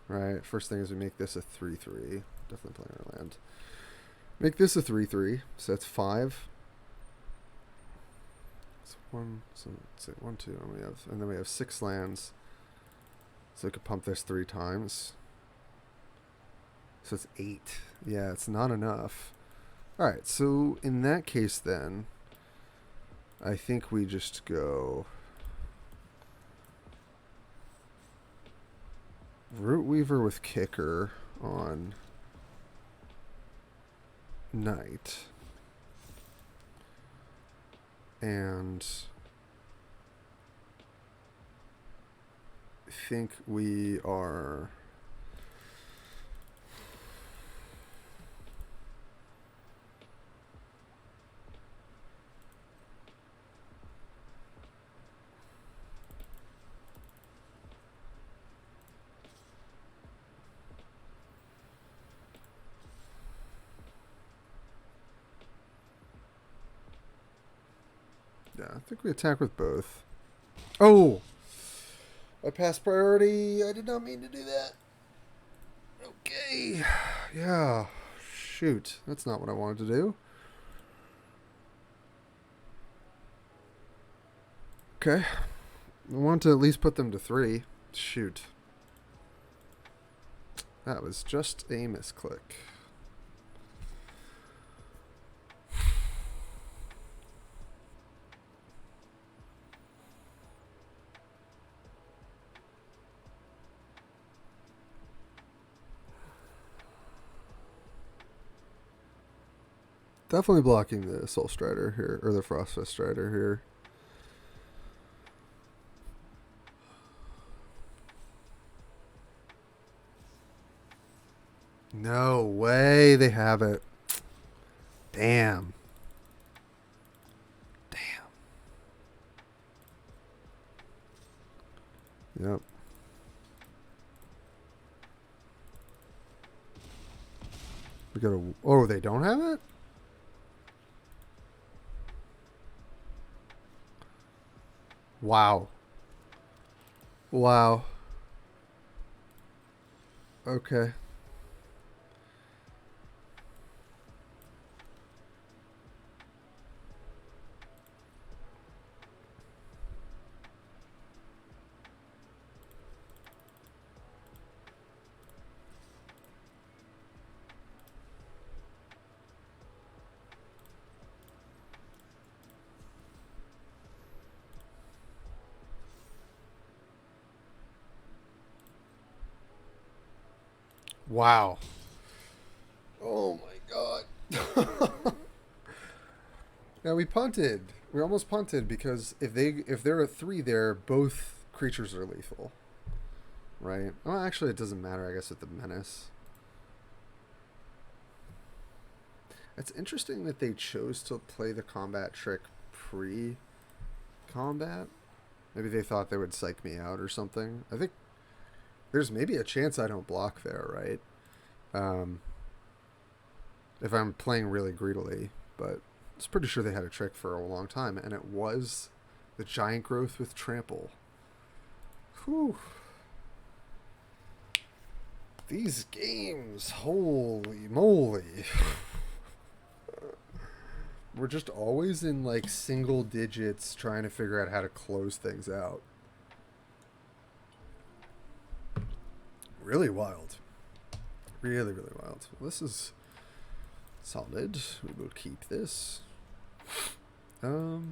right? First thing is we make this a 3/3. Definitely playing our land. Make this a 3/3, so that's 5. It's 1, so let's say 1, 2, and then we have 6 lands. So we could pump this 3 times. So it's 8. Yeah, it's not enough. Alright, so in that case then, I think we just go Root Weaver with Kicker on Knight. And I think we are... Yeah, I think we attack with both. Oh! I passed priority. I did not mean to do that. Okay. Yeah. Shoot. That's not what I wanted to do. Okay. I want to at least put them to 3. Shoot. That was just a misclick. Definitely blocking the Soul Strider here, or the Frostfist Strider here. No way they have it. Damn. Yep. We got a... Oh, they don't have it? Wow. Wow. Okay. Wow. Oh my god. Now we punted. We almost punted because if there are 3 there, both creatures are lethal. Right? Well, actually it doesn't matter, I guess, with the menace. It's interesting that they chose to play the combat trick pre-combat. Maybe they thought they would psych me out or something. I think there's maybe a chance I don't block there, right? If I'm playing really greedily, but I was pretty sure they had a trick for a long time, and it was the Giant Growth with Trample. Whew. These games, holy moly. We're just always in like single digits trying to figure out how to close things out. Really wild. Really, really wild. Well, this is solid. We will keep this. So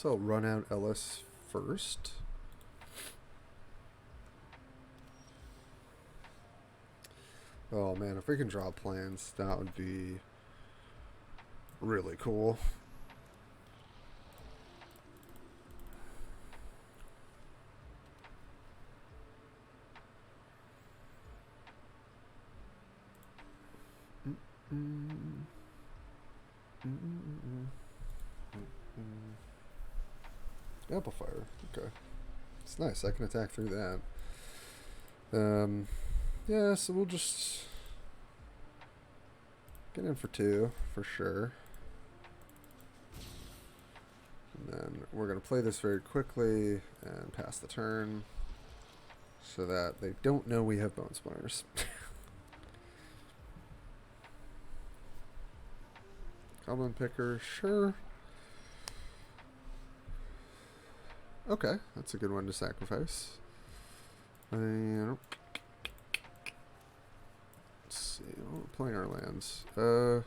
I'll run out Ellis first. Oh man, if we can draw plans, that would be really cool. Amplifier. Okay. It's nice. I can attack through that. Yeah, so we'll just get in for 2 for sure. And then we're going to play this very quickly and pass the turn so that they don't know we have Bone Splinters. Goblin Picker, sure. Okay, that's a good one to sacrifice. Let's see, we're playing our lands. Oh,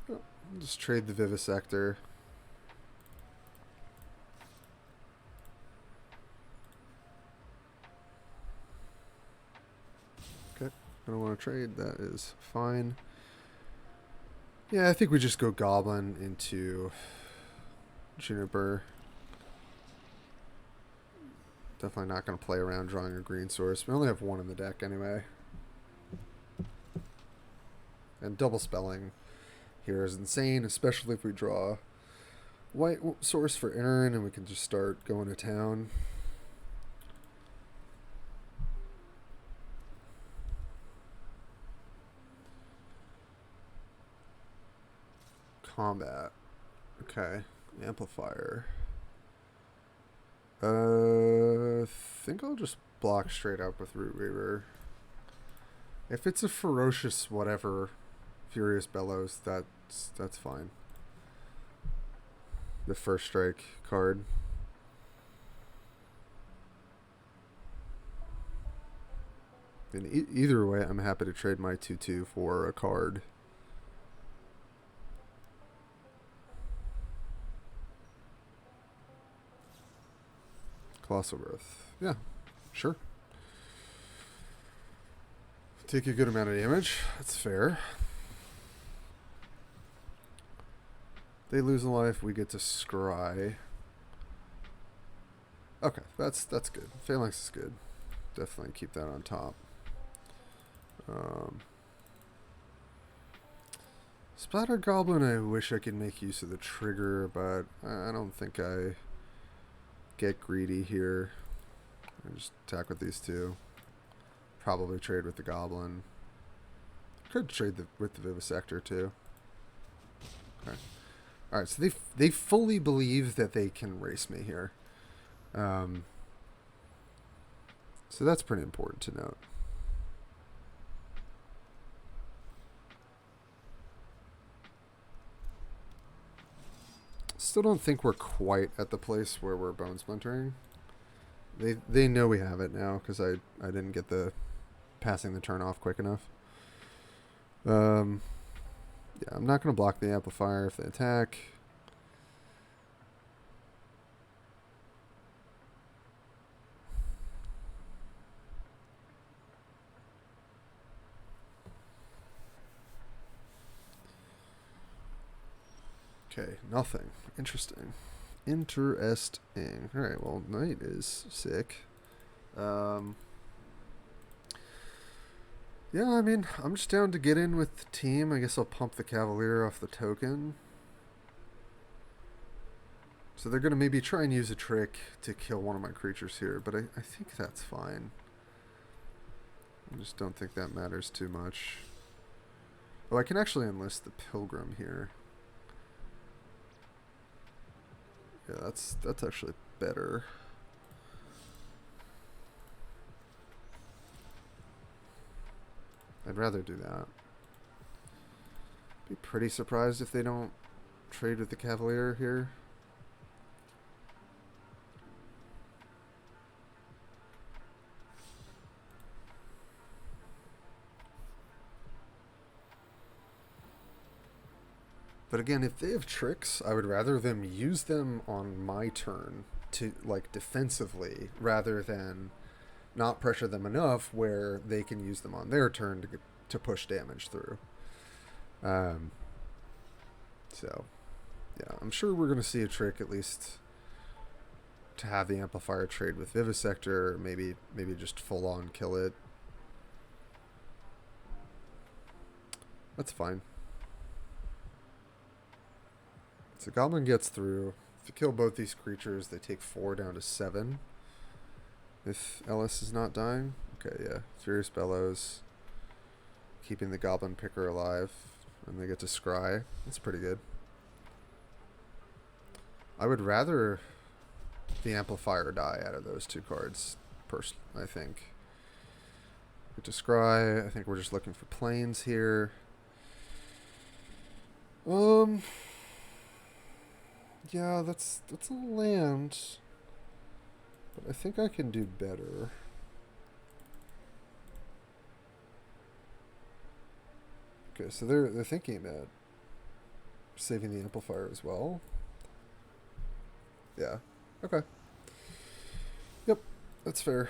I'll just trade the Vivisector. Okay, I don't want to trade, that is fine. Yeah, I think we just go Goblin into Juniper. Definitely not going to play around drawing a green source. We only have 1 in the deck anyway. And double spelling here is insane, especially if we draw white source for Aaron and we can just start going to town. combat. Okay, amplifier. Think I'll just block straight up with Root Weaver. If it's a ferocious whatever, Furious Bellows, that's fine. The first strike card. And either way, I'm happy to trade my 2/2 for a card. Colossal Growth. Yeah, sure. Take a good amount of damage. That's fair. They lose a life. We get to scry. Okay, that's good. Phalanx is good. Definitely keep that on top. Splatter Goblin, I wish I could make use of the trigger, but I don't think I get greedy here. I just attack with these two. Probably trade with the Goblin. Could trade with the Vivisector too. Okay. Alright, so they fully believe that they can race me here. So that's pretty important to note. Still don't think we're quite at the place where we're bone splintering. They know we have it now because I didn't get the passing the turn off quick enough. Yeah, I'm not going to block the amplifier if they attack. Okay, nothing. Interesting. Interesting. Alright, well, Knight is sick. Yeah, I mean, I'm just down to get in with the team. I guess I'll pump the Cavalier off the token. So they're going to maybe try and use a trick to kill one of my creatures here, but I think that's fine. I just don't think that matters too much. Oh, I can actually enlist the Pilgrim here. Yeah, that's actually better. I'd rather do that. Be pretty surprised if they don't trade with the Cavalier here. But again, if they have tricks, I would rather them use them on my turn to, like, defensively, rather than not pressure them enough where they can use them on their turn to push damage through. So, yeah, I'm sure we're going to see a trick at least to have the Amplifier trade with Vivisector, maybe just full on kill it. That's fine. So Goblin gets through. If you kill both these creatures, they take 4 down to 7. If Ellis is not dying. Okay, yeah. Furious Bellows. Keeping the Goblin Picker alive. And they get to scry. That's pretty good. I would rather the Amplifier die out of those two cards, I think. Get to scry. I think we're just looking for planes here. Yeah, that's a land. But I think I can do better. Okay, so they're thinking about saving the Amplifier as well. Yeah. Okay. Yep, that's fair.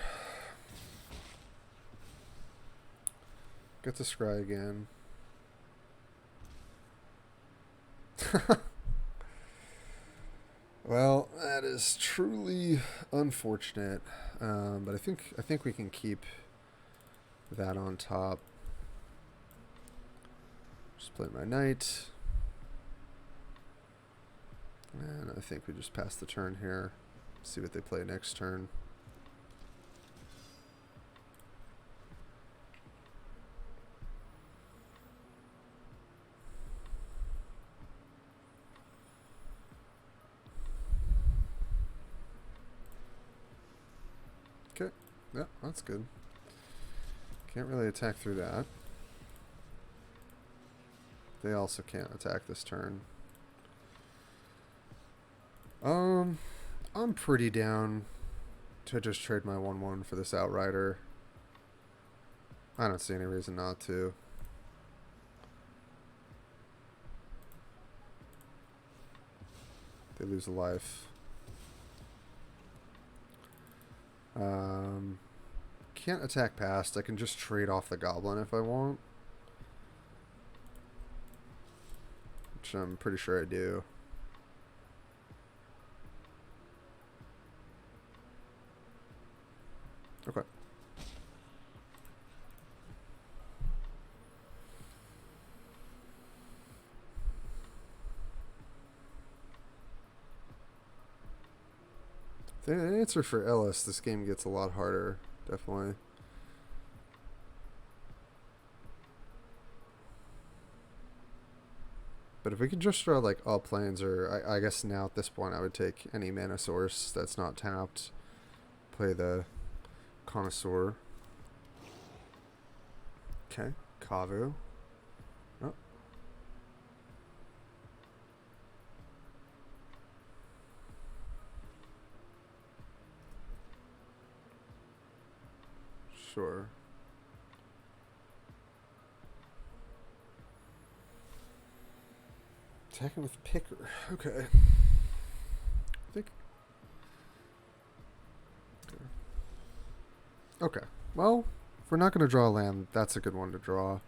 Get to scry again. Well, that is truly unfortunate, but I think we can keep that on top. Just play my knight, and I think we just pass the turn here. See what they play next turn. Okay. Yeah, that's good. Can't really attack through that. They also can't attack this turn. I'm pretty down to just trade my 1/1 for this Outrider. I don't see any reason not to. They lose a life. Can't attack past. I can just trade off the Goblin if I want. Which I'm pretty sure I do. Okay. The answer for Ellis, this game gets a lot harder, definitely. But if we could just draw like all planes, or I guess now at this point I would take any mana source that's not tapped. Play the Connoisseur. Okay, Kavu. Oh. Sure. Attacking with Picker. Okay. I think. Okay. Well, if we're not going to draw a land, that's a good one to draw.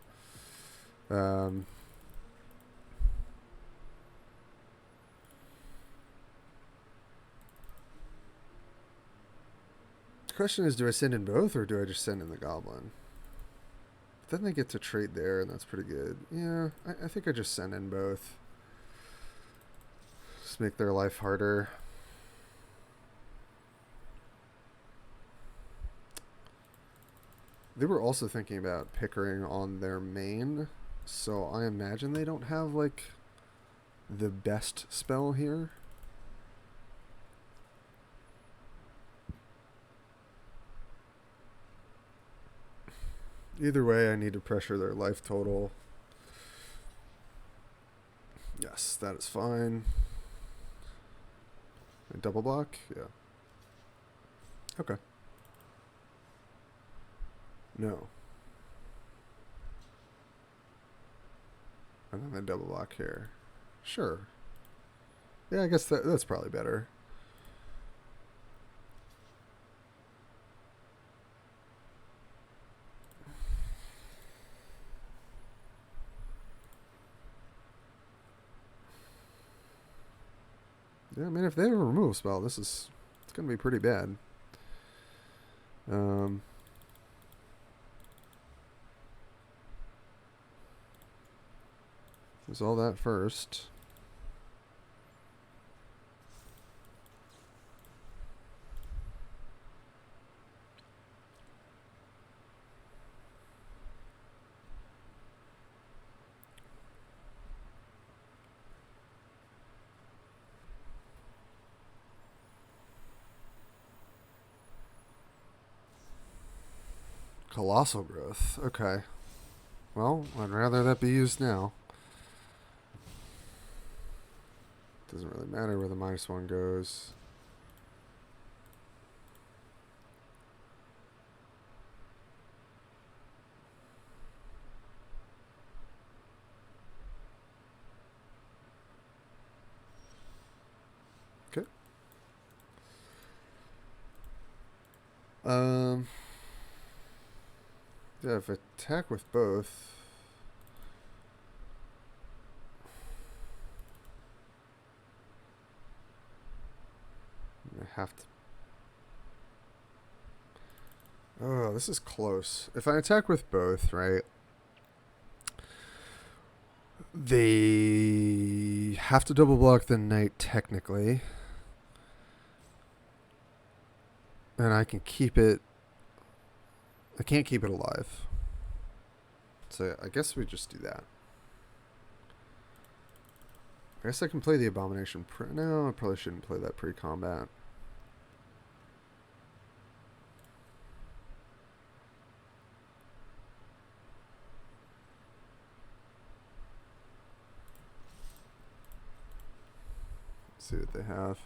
The question is, do I send in both, or do I just send in the Goblin? Then they get to trade there, and that's pretty good. Yeah, I think I just send in both. Just make their life harder. They were also thinking about Pickering on their main, so I imagine they don't have, like, the best spell here. Either way, I need to pressure their life total. Yes, that is fine. A double block? Yeah. Okay. No. And then the double block here. Sure. Yeah, I guess that's probably better. Yeah, I mean, if they have a removal spell, it's going to be pretty bad. There's all that first. Colossal Growth. Okay. Well, I'd rather that be used now. Doesn't really matter where the -1 goes. Okay. Yeah, if I attack with both. I have to. Oh, this is close. If I attack with both, right? They have to double block the knight technically. And I can keep it. I can't keep it alive. So I guess we just do that. I guess I can play the Abomination. No, I probably shouldn't play that pre-combat. see what they have.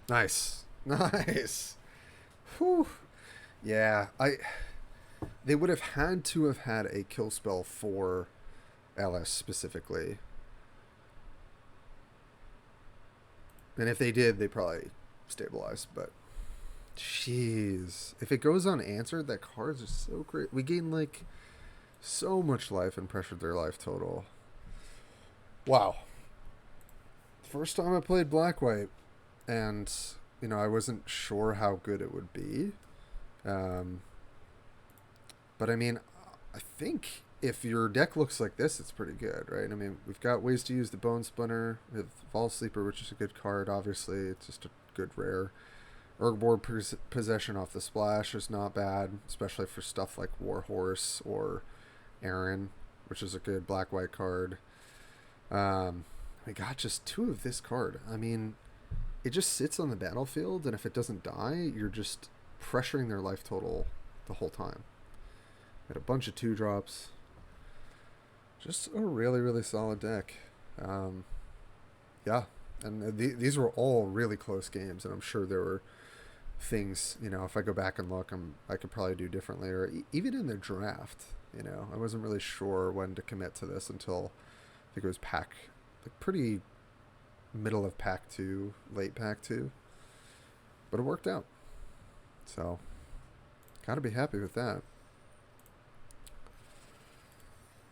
Nice. Nice. Whew. Yeah, they would have had to have had a kill spell for LS specifically. And if they did, they probably stabilized, but jeez. If it goes unanswered, that card is so great. We gain like so much life and pressured their life total. Wow. First time I played Black White, and you know, I wasn't sure how good it would be. But I mean, I think if your deck looks like this, it's pretty good, right? I mean, we've got ways to use the Bone Splinter with Vault Sleeper, which is a good card, obviously. It's just a good rare. Urgborg Possession off the splash is not bad, especially for stuff like Warhorse or Aaron, which is a good black-white card. We got just 2 of this card. I mean, it just sits on the battlefield, and if it doesn't die, you're just pressuring their life total the whole time. Got a bunch of 2-drops. Just a really, really solid deck. Yeah, and these were all really close games, and I'm sure there were things, you know, if I go back and look, I could probably do differently, or even in the draft, you know, I wasn't really sure when to commit to this until I think it was like pretty middle of pack 2, late pack 2, but it worked out, so gotta be happy with that.